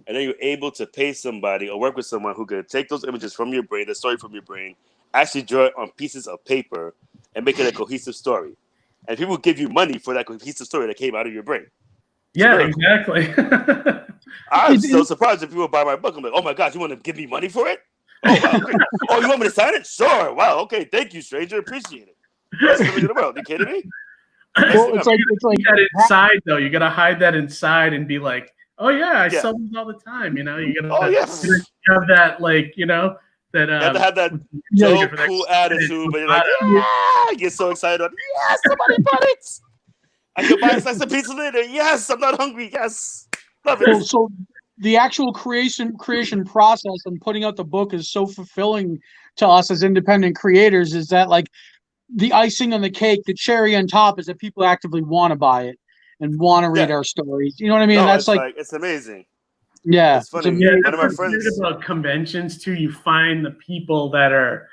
And then you're able to pay somebody or work with someone who could take those images from your brain, the story from your brain, actually draw it on pieces of paper and make it a cohesive story. And people give you money for that cohesive story that came out of your brain. Yeah, exactly. I'm so surprised if people buy my book. I'm like, oh my gosh, you want to give me money for it? Oh, wow, great. Oh, you want me to sign it? Sure. Wow. Okay. Thank you, stranger. Appreciate it. Best thing in the world. You kidding me? Well, it's like that inside though. You gotta hide that inside and be like, oh yeah, I sell these all the time. You know, you gotta have that, like, you know, that you have to have that so cool attitude, but you're like, yeah, you get so excited. Yes, somebody bought it. I can buy a slice of pizza later. Yes, I'm not hungry. Yes, love it. So the actual creation process and putting out the book is so fulfilling to us as independent creators. Is that like the icing on the cake, the cherry on top, is that people actively want to buy it and want to read our stories. You know what I mean? No, that's like it's amazing. Yeah, it's funny. One of my friends about conventions too. You find the people that are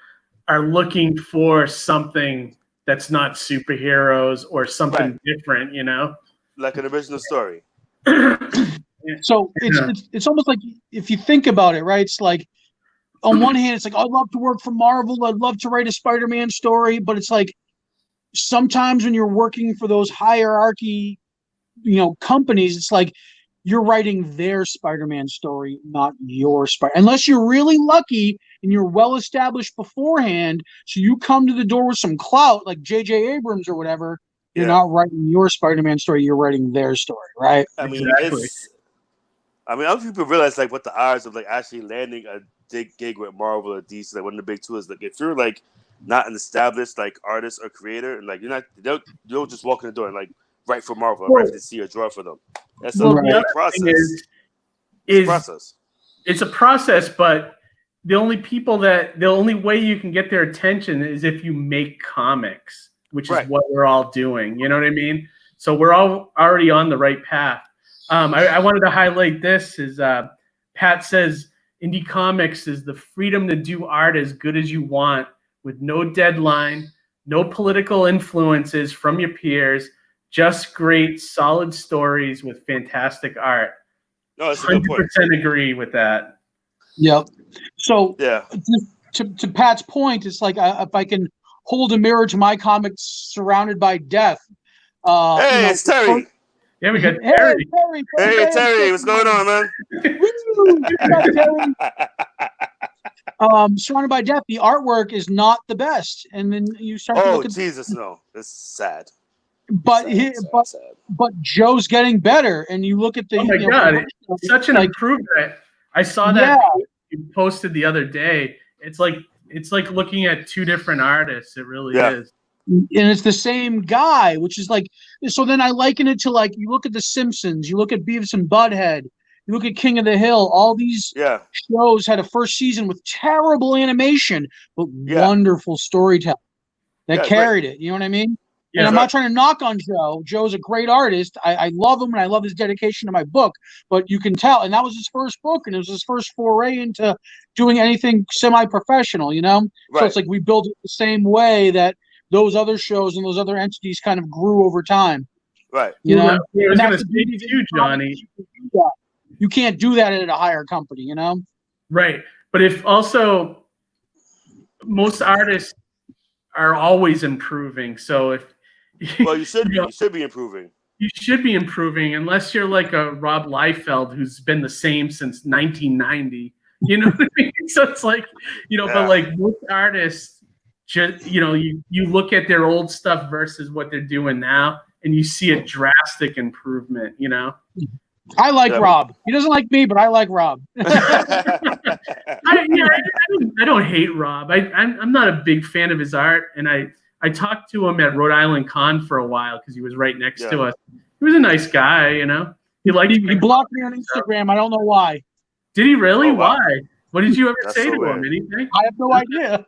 looking for something that's not superheroes or something different. You know, like an original story. So it's almost like, if you think about it, right? It's like, on one hand, it's like, I'd love to work for Marvel. I'd love to write a Spider-Man story. But it's like, sometimes when you're working for those hierarchy, you know, companies, it's like you're writing their Spider-Man story, not your unless you're really lucky and you're well established beforehand. So you come to the door with some clout, like J.J. Abrams or whatever. You're not writing your Spider-Man story. You're writing their story, right? I mean, other people realize like what the odds of like actually landing a big gig with Marvel or DC, like one of the big two is, like, if you're like not an established like artist or creator, and like you don't just walk in the door and like write for Marvel or write for DC or draw for them. That's a big process. It's a process, but the only way you can get their attention is if you make comics, which is what we're all doing. You know what I mean? So we're all already on the right path. I wanted to highlight this. Pat says indie comics is the freedom to do art as good as you want, with no deadline, no political influences from your peers, just great, solid stories with fantastic art. No, that's a good point. 100% agree with that. Yep. So to Pat's point, it's like, if I can hold a mirror to my comics surrounded by death. Hey, it's Terry. Yeah, we got Terry. Hey, Terry, what's going on, man? Surrounded by death, the artwork is not the best, and then you start to look at Jesus, no, it's sad. But but Joe's getting better, and you look at the. Oh my God! It's such an improvement. I saw that you posted the other day. It's like looking at two different artists. It really is. And it's the same guy, which is like, so then I liken it to, like, you look at The Simpsons, you look at Beavis and Butthead, you look at King of the Hill, all these shows had a first season with terrible animation, but wonderful storytelling that carried it. You know what I mean? And I'm not trying to knock on Joe. Joe's a great artist. I love him, and I love his dedication to my book. But you can tell, and that was his first book, and it was his first foray into doing anything semi-professional, you know? Right. So it's like we built it the same way that those other shows and those other entities kind of grew over time. Right. You know? I was going to say too, Johnny. You can't do that at a higher company, you know? Right. But if also most artists are always improving. So if well, you should be improving. You should be improving unless you're like a Rob Liefeld who's been the same since 1990. You know what I mean? So it's like, but like most artists just, you look at their old stuff versus what they're doing now and you see a drastic improvement, I like Rob. He doesn't like me, but I like Rob. I don't hate Rob. I'm not a big fan of his art, and I talked to him at Rhode Island Con for a while because he was right next to us. He was a nice guy, He blocked me on Instagram. I don't know why. Did he really? Oh, wow. Why? What did you ever say to him? Anything? I have no idea.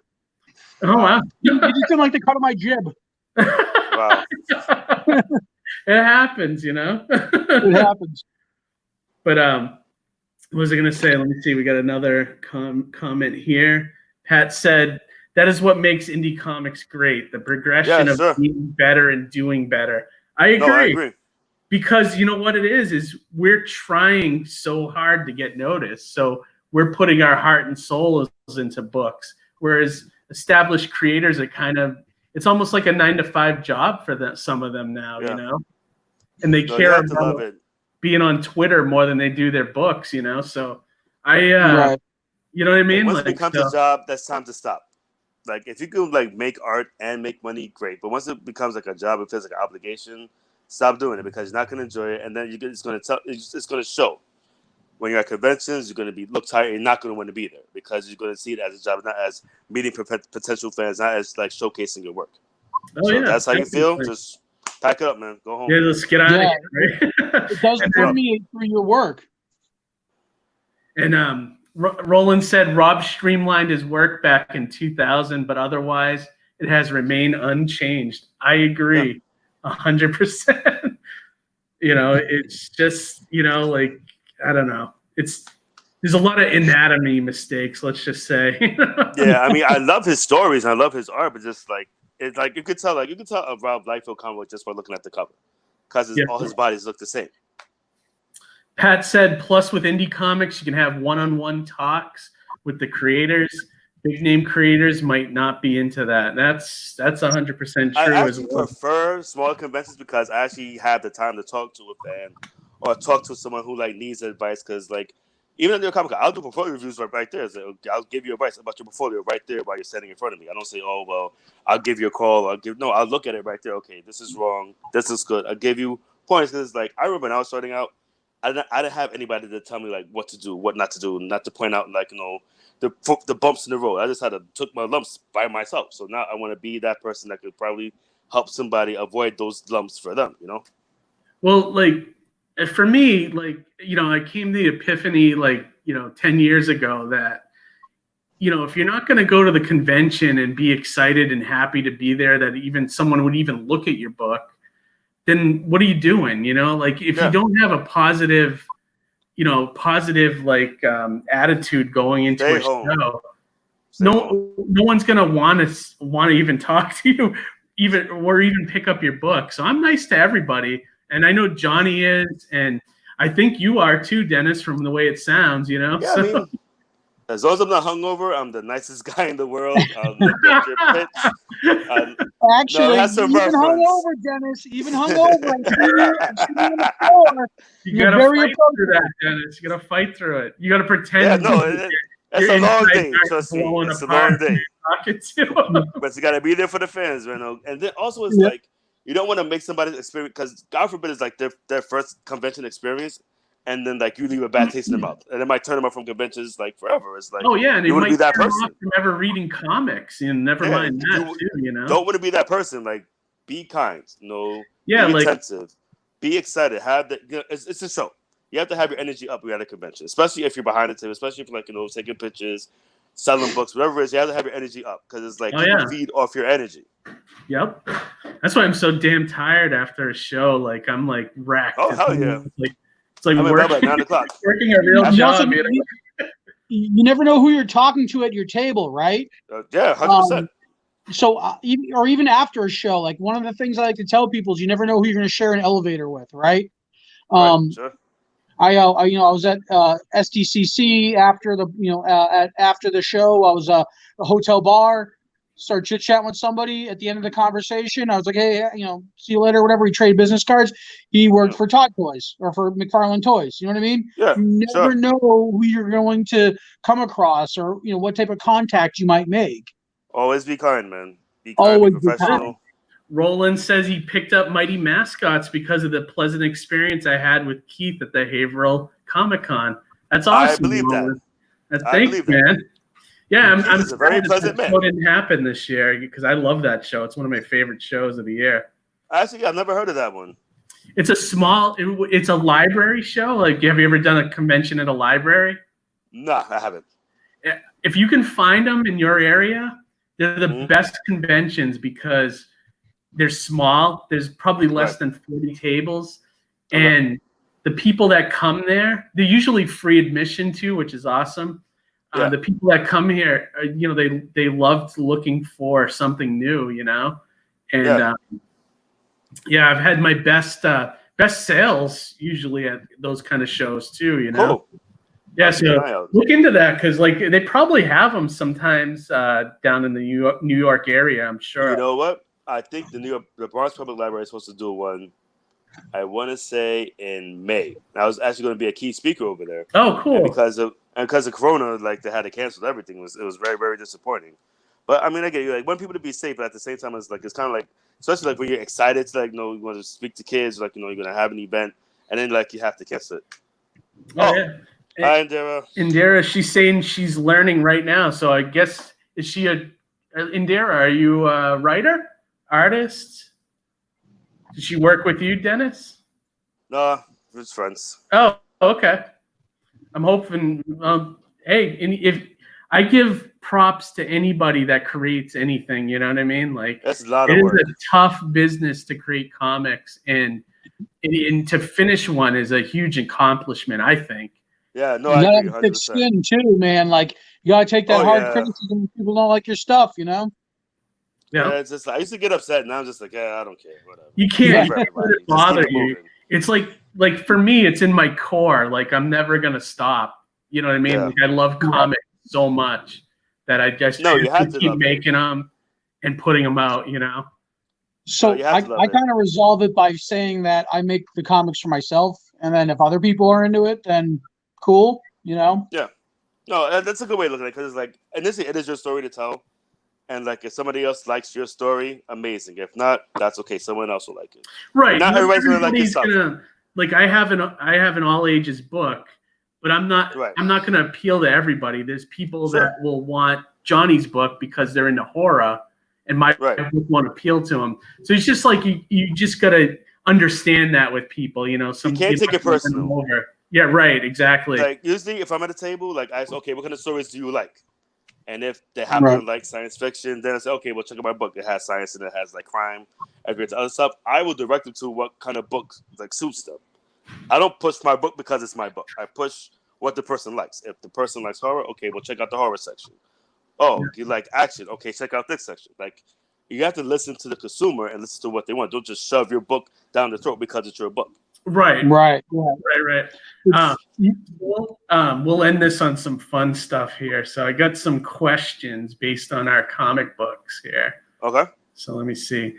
Oh wow! He just didn't like the cut of my jib. Wow. It happens, It happens. But what was I going to say? Let me see. We got another comment here. Pat said, that is what makes indie comics great. The progression of being better and doing better. I agree. No, I agree. Because you know what it is we're trying so hard to get noticed. So we're putting our heart and souls into books. Whereas established creators are it's almost like a 9-to-5 job for some of them now, And they care about being on Twitter more than they do their books, So you know what I mean? Once it becomes a job, that's time to stop. Like if you can make art and make money, great. But once it becomes like a job, it feels like an obligation. Stop doing it because you're not going to enjoy it, and then it's going to show. When you're at conventions, you're going to look tired. You're not going to want to be there because you're going to see it as a job, not as meeting potential fans, not as like showcasing your work. That's how you feel. Just pack it up, man. Go home. Yeah, let's get out of here. Right? It does permeate through your work. And Roland said Rob streamlined his work back in 2000, but otherwise it has remained unchanged. I agree, 100%. It's just I don't know. There's a lot of anatomy mistakes. Let's just say. Yeah, I mean, I love his stories and I love his art, but just it's like you could tell a Rob Liefeld comic just by looking at the cover, because all his bodies look the same. Pat said, plus with indie comics, you can have one-on-one talks with the creators. Big name creators might not be into that. That's 100% true. I actually prefer smaller conventions because I actually have the time to talk to a fan or talk to someone who like needs advice. Because like even in your comic, I'll do portfolio reviews right there. So I'll give you advice about your portfolio right there while you're standing in front of me. I don't say, oh well, I'll give you a call. I'll look at it right there. Okay, this is wrong. This is good. I'll give you points because like I remember when I was starting out, I didn't have anybody to tell me like what to do, what not to do, not to point out like the bumps in the road. I just had to took my lumps by myself. So now I want to be that person that could probably help somebody avoid those lumps for them. Well, like for me, like I came to the epiphany 10 years ago that if you're not going to go to the convention and be excited and happy to be there, that even someone would even look at your book, then what are you doing? Like if you don't have a positive attitude going into a show, no one's gonna want to even talk to you, even pick up your book. So I'm nice to everybody, and I know Johnny is, and I think you are too, Dennis, from the way it sounds. Yeah, I mean, as long as I'm not hungover, I'm the nicest guy in the world. I'll look at your pitch. Actually, even hungover, Dennis, even hungover, you gotta fight through that, Dennis. You gotta fight through it. You gotta pretend. Yeah, it's a long day. Trust me, it's a long day. But you gotta be there for the fans, man. And then also, it's like you don't want to make somebody's experience, because God forbid it's like their first convention experience. And then, like, you leave a bad taste in their mouth, and it might turn them off from conventions, like, forever. It's like, and you want to be that person from ever reading comics, and never mind that too. Don't want to be that person. Like, be kind, be like, attentive, be excited. Have the, it's a show. You have to have your energy up at a convention, especially if you're behind the table, especially if you're taking pictures, selling books, whatever it is. You have to have your energy up because it's like you feed off your energy. Yep. That's why I'm so damn tired after a show. Like I'm like wrecked. Oh, hell yeah. It's like I'm in bed by 9 o'clock. working a real You job. also- You never know who you're talking to at your table, right? Yeah, 100%. So, even after a show, like one of the things I like to tell people is you never know who you're going to share an elevator with, right? Right, sure. I was at SDCC after after the show. I was a hotel bar, started chit chatting with somebody. At the end of the conversation, I was like, "Hey, see you later." Whatever. We traded business cards. He worked for Todd Toys or for McFarlane Toys. You know what I mean? Yeah, you never know who you're going to come across, or what type of contact you might make. Always be kind, man. Be kind, Always be professional. Roland says he picked up Mighty Mascots because of the pleasant experience I had with Keith at the Haverhill Comic-Con. That's awesome. I believe Roland. that. Thanks, man. Yeah, I'm a very pleasant man. It didn't happen this year because I love that show. It's one of my favorite shows of the year. Actually, I've never heard of that one. It's it's a library show. Like, have you ever done a convention at a library? No, I haven't. If you can find them in your area, they're the best conventions because they're small. There's probably less than 40 tables. And the people that come there, they're usually free admission too, which is awesome. The people that come here, they love looking for something new, And I've had my best sales usually at those kind of shows too, Cool. Yeah, so look into that because they probably have them sometimes down in the New York area. I'm sure. You know what? I think the Bronx Public Library is supposed to do one. I want to say in May. I was actually going to be a key speaker over there. Oh, cool! And because of Corona, like they had to cancel everything. It was very, very disappointing. But I mean, I get you. Like, want people to be safe, but at the same time, it's kind of like, especially like when you're excited to you want to speak to kids, you're going to have an event, and then you have to cancel it. Yeah. Hi, Indira. Indira, she's saying she's learning right now. So I guess Indira? Are you a writer, artist? Did she work with you, Dennis? No, we're just friends. Oh, okay. I'm hoping. If I give props to anybody that creates anything, you know what I mean? Like, that's a lot of work. It is a tough business to create comics, and to finish one is a huge accomplishment, I think. Yeah, no, I agree. 100%. Thick skin too, man. Like, you gotta take that hard criticism when people don't like your stuff, Yeah, it's just I used to get upset, now I'm just like, I don't care, whatever. You can't let it bother you. It's like for me, it's in my core. Like, I'm never gonna stop. You know what I mean? Yeah. Like, I love comics so much that I just you have to keep making them and putting them out. So I kind of resolve it by saying that I make the comics for myself, and then if other people are into it, then cool. Yeah. No, that's a good way of looking at it because it's like, initially, it is your story to tell. And if somebody else likes your story, amazing. If not, that's okay. Someone else will like it. Right. Not everybody's gonna like your stuff. I have an all ages book, but I'm not gonna appeal to everybody. There's people that will want Johnny's book because they're into horror, and my book won't appeal to them. So it's just like you just gotta understand that with people. Some you can't take it personal. Yeah. Right. Exactly. Like usually, if I'm at a table, I say, okay, what kind of stories do you like? And if they happen to like science fiction, then I say, okay, well, check out my book. It has science and it has crime, and other stuff. I will direct them to what kind of books suits them. I don't push my book because it's my book. I push what the person likes. If the person likes horror, okay, well, check out the horror section. Oh, you like action? Okay, check out this section. You have to listen to the consumer and listen to what they want. Don't just shove your book down the throat because it's your book. Right. We'll end this on some fun stuff here. So I got some questions based on our comic books here. Okay. So let me see.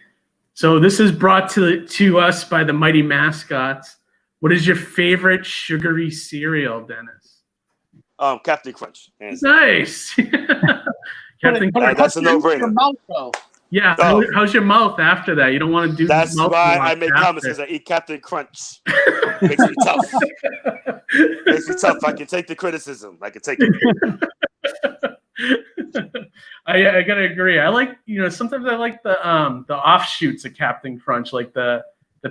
So this is brought to us by the Mighty Mascots. What is your favorite sugary cereal, Dennis? Captain Crunch. Nice. Captain Crunch. That's a no-brainer. Yeah, how's your mouth after that? You don't want to do. That's why I make comments because I eat Captain Crunch. Makes me tough. Makes me tough. I can take the criticism. I can take it. I gotta agree. I like sometimes I like the offshoots of Captain Crunch, like the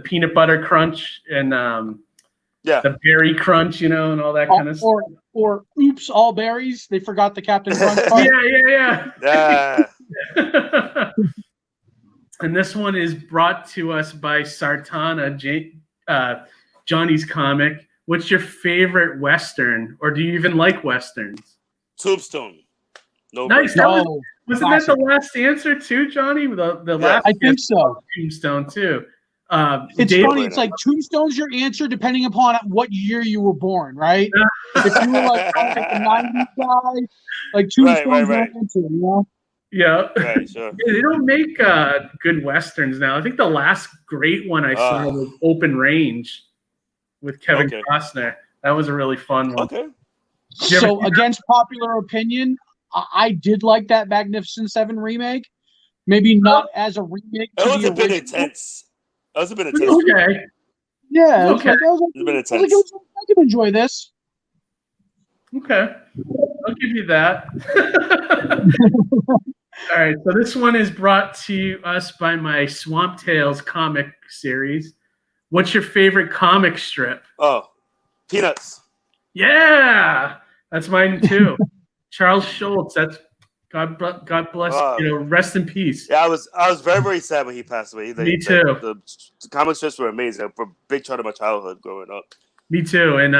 peanut butter crunch and the berry crunch, and all that kind of stuff. Or oops, all berries. They forgot the Captain Crunch part. Yeah. And this one is brought to us by Sartana, Johnny's comic. What's your favorite Western, or do you even like Westerns? Tombstone. No. Nice. No. Wasn't that the last answer too, Johnny? The last I think so. Tombstone too. It's funny. It's like Tombstone's your answer depending upon what year you were born, right? If you were like a 90s guy, like Tombstone's your answer, you know? Yeah. Right, sure. Yeah, they don't make good Westerns now. I think the last great one I saw was Open Range with Kevin Costner. That was a really fun one. Okay. So against popular opinion, I did like that Magnificent Seven remake. Maybe not as a remake. It was a bit intense. That was a bit intense. Okay. Yeah. Okay. It was a bit intense. I can enjoy this. Okay. I'll give you that. All right. So this one is brought to us by my Swamp Tales comic series. What's your favorite comic strip? Oh, Peanuts. Yeah. That's mine too. Charles Schultz. That's God bless. Rest in peace. Yeah, I was very, very sad when he passed away. Me too. The comic strips were amazing. For a big part of my childhood growing up. Me too. And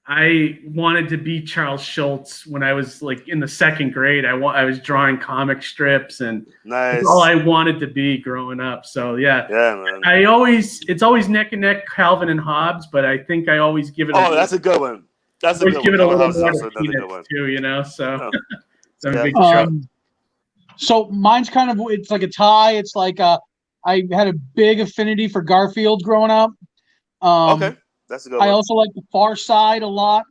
I wanted to be Charles Schultz when I was like in the second grade. I was drawing comic strips, and that's all I wanted to be growing up. So yeah, man. It's always neck and neck, Calvin and Hobbes, but I think I always give it. That's a good one. That's a good one. Give it a little more to Peanuts too, you know. So. I'm a big so mine's kind of, it's like a tie. It's like I had a big affinity for Garfield growing up. Okay, that's a good one. I also like the Far Side a lot.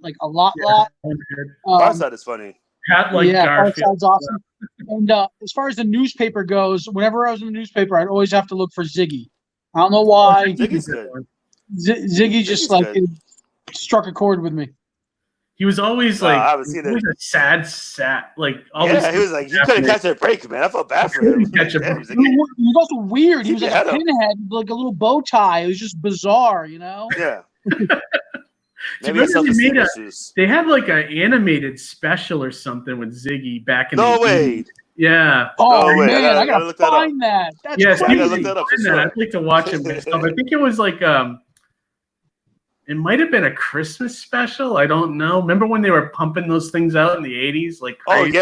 Far Side is funny. Garfield. Far Side's awesome. And as far as the newspaper goes, whenever I was in the newspaper, I'd always have to look for Ziggy. I don't know why. Ziggy's good. Ziggy just it struck a chord with me. He was always like, I haven't seen it. He was a sad, like always. Yeah, he was like, you couldn't catch a break, man. I felt bad for him. He was also weird. He was like a pinhead, like a little bow tie. It was just bizarre, you know? Yeah. Maybe they had like an animated special or something with Ziggy back in the 80s. Yeah. Oh, no man, I gotta find that. That's crazy. I gotta look that up for sure. I'd like to watch it myself. I think it was like it might have been a Christmas special. I don't know. Remember when they were pumping those things out in the 80s? Like crazy?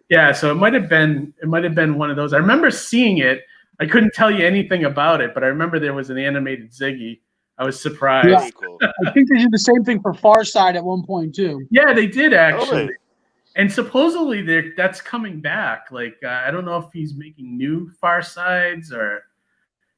Yeah. So it might have been one of those. I remember seeing it. I couldn't tell you anything about it, but I remember there was an animated Ziggy. I was surprised. Yeah. Cool. I think they did the same thing for Far Side at one point too. Yeah, they did actually. And supposedly that's coming back. Like I don't know if he's making new Far Sides or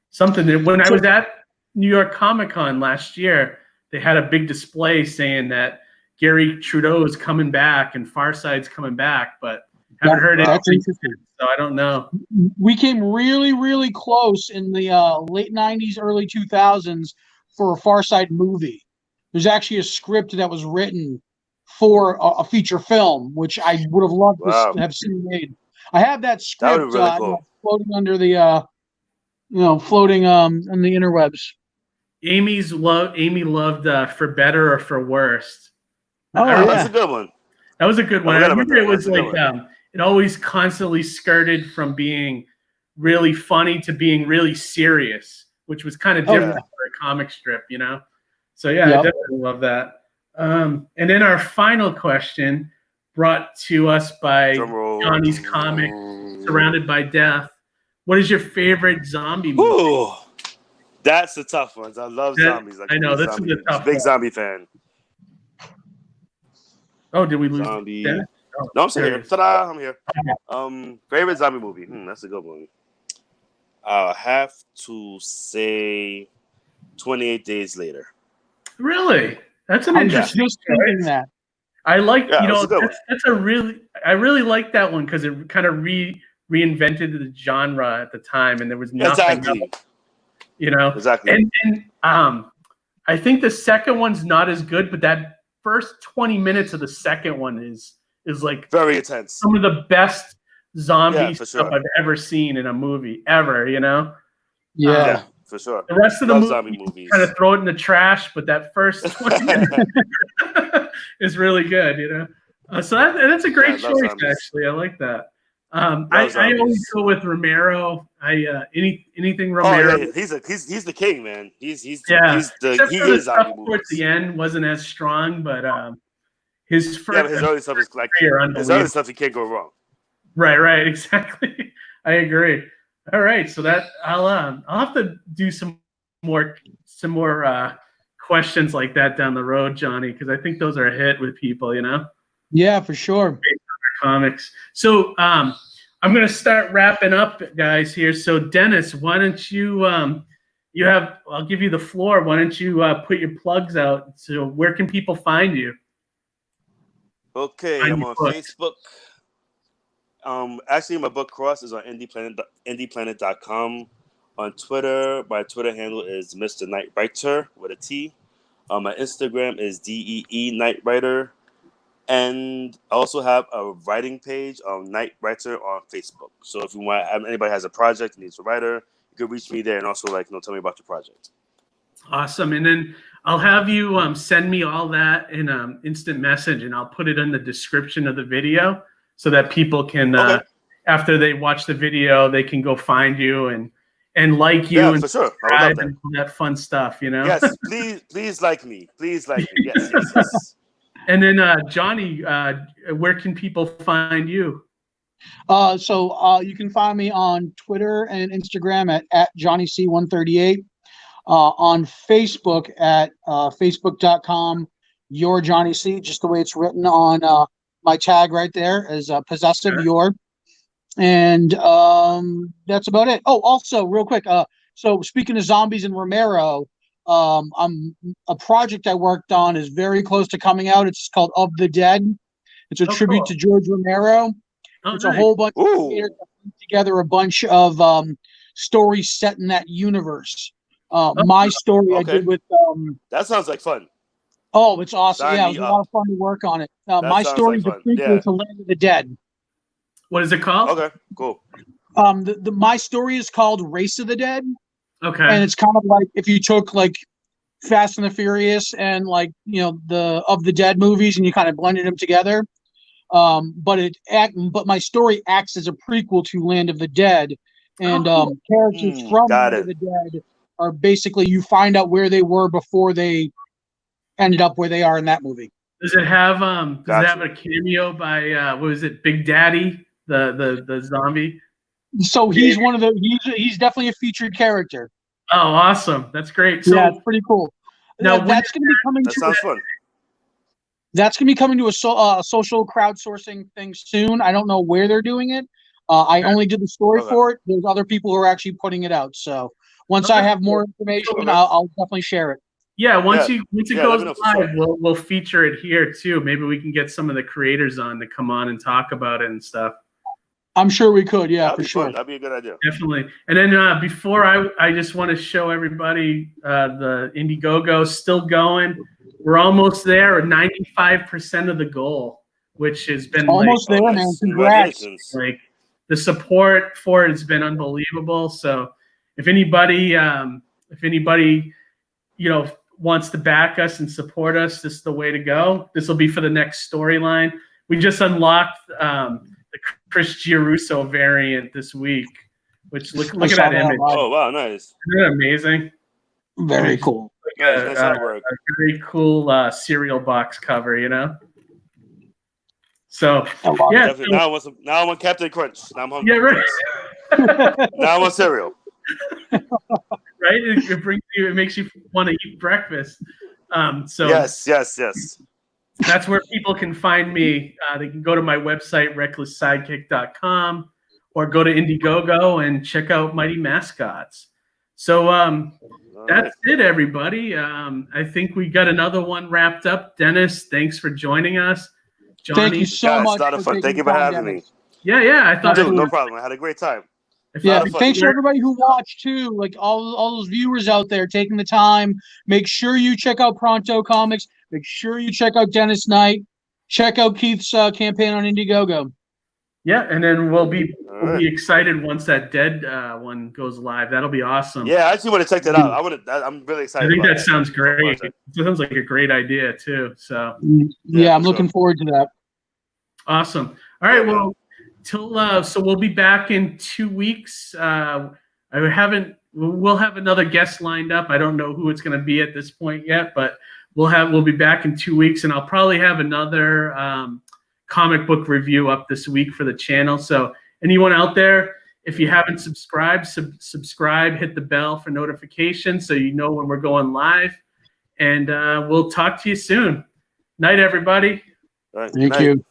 something. When I was at New York Comic Con last year, they had a big display saying that Gary Trudeau is coming back and Farside's coming back, but haven't heard anything, so I don't know. We came really, really close in the late 90s, early 2000s for a Farside movie. There's actually a script that was written for a feature film, which I would have loved to have seen made. I have that script really cool. Floating under the, floating on the interwebs. Amy loved For Better or For Worse. That's a good one. That was a good one. I remember it was like it always constantly skirted from being really funny to being really serious, which was kind of different for a comic strip, you know? So I definitely love that. And then our final question, brought to us by Johnny's comic, Surrounded by Death. What is your favorite zombie movie? Ooh. That's the tough ones. I love zombies. I know this is a tough big zombie fan. Oh, did we lose? Zombie. No, I'm still here. Ta-da! I'm here. Favorite zombie movie? That's a good one. I'll have to say 28 Days Later. Really? That's an interesting choice. I like, that's a really, I really like that one because it kind of reinvented the genre at the time, and there was nothing else. You know, exactly. And I think the second one's not as good, but that first 20 minutes of the second one is like very intense. Some of the best zombie stuff I've ever seen in a movie ever. You know, yeah, for sure. The rest of the movie kind of throw it in the trash, but that first 20 minutes is really good. You know, so that's a great choice. Actually, I like that. I always go with Romero. Anything Romero. Oh yeah, he's the king, man. He's Except he for the is stuff zombie towards movies. the end wasn't as strong, but his first But his early stuff is like career, his early stuff. You can't go wrong. Right, exactly. I agree. All right, so that I'll have to do some more questions like that down the road, Johnny, because I think those are a hit with people, you know. Yeah, for sure. Comics. So I'm gonna start wrapping up, guys. Here. So Dennis, why don't you I'll give you the floor. Why don't you put your plugs out? So where can people find you? Okay, I'm on Facebook. Actually, my book Cross is on indieplanet.com. On Twitter, my Twitter handle is Mr. Nightwriter with a T. My Instagram is DEE Nightwriter. And I also have a writing page on Nightwriter on Facebook. So if you want, anybody has a project and needs a writer, you can reach me there and also tell me about your project. Awesome. And then I'll have you send me all that in instant message, and I'll put it in the description of the video so that people can, after they watch the video, they can go find you and like you and for sure. I would love that. And that fun stuff, you know? Yes, please like me. Please like me. Yes. And then Johnny, where can people find you? So you can find me on Twitter and Instagram at JohnnyC138. On Facebook at facebook.com, Your Johnny C, just the way it's written on my tag right there is possessive your. And that's about it. Oh, also real quick. So speaking of zombies and Romero, a project I worked on is very close to coming out. It's called Of the Dead. It's a tribute to George Romero. It's a whole bunch of creators that put together a bunch of stories set in that universe. My story I did with that sounds like fun. Oh, it's awesome. Yeah, it was a lot of fun to work on it. My story is a prequel to Land of the Dead. What is it called? Okay, cool. My story is called Race of the Dead. Okay. And it's kind of like if you took like Fast and the Furious and like, the Of the Dead movies and you kind of blended them together. But my story acts as a prequel to Land of the Dead. And characters from Land of the Dead are basically, you find out where they were before they ended up where they are in that movie. Does it have a cameo by what was it, Big Daddy, the zombie? So he's one of the he's definitely a featured character. Oh, awesome! That's great. So, yeah, it's pretty cool. Now that's going to be coming. That sounds fun. That's going to be coming to a social crowdsourcing thing soon. I don't know where they're doing it. I only did the story for it. There's other people who are actually putting it out. So once I have more information, I'll definitely share it. Yeah, once it goes live, we'll feature it here too. Maybe we can get some of the creators on to come on and talk about it and stuff. I'm sure we could. Yeah, for sure. That'd be a good idea. Definitely. And then before I just want to show everybody the Indiegogo still going. We're almost there, 95% of the goal, which has been almost there, man. Congrats! Like the support for it has been unbelievable. So if anybody wants to back us and support us, this is the way to go. This will be for the next storyline. We just unlocked the Chris Giarrusso variant this week, which look at that image. Oh wow, nice! Isn't that amazing? Very cool. A very cool cereal box cover, So yeah. Now I want Captain Crunch. Now I'm hungry. Yeah, right. Now I want cereal. Right? It makes you want to eat breakfast. So yes. That's where people can find me. They can go to my website, recklesssidekick.com, or go to Indiegogo and check out Mighty Mascots. So that's it, everybody. I think we got another one wrapped up. Dennis, thanks for joining us. Johnny, thank you so much. It's a lot of fun. Thank you for having me. Yeah. I thought no problem. I had a great time. Yeah, thanks for everybody who watched too. Like all those viewers out there taking the time. Make sure you check out Pronto Comics. Make sure you check out Dennis Knight. Check out Keith's campaign on Indiegogo. Yeah, and then we'll be excited once that Dead one goes live. That'll be awesome. Yeah, I actually want to check that out. I'm really excited. I think that sounds great. It sounds like a great idea too. So yeah, I'm looking forward to that. Awesome. All right, well, So we'll be back in 2 weeks. We'll have another guest lined up. I don't know who it's going to be at this point yet, but we'll be back in 2 weeks, and I'll probably have another comic book review up this week for the channel. So anyone out there, if you haven't subscribed, subscribe, hit the bell for notifications so you know when we're going live. And we'll talk to you soon. Night, everybody. All right, Thank night. you.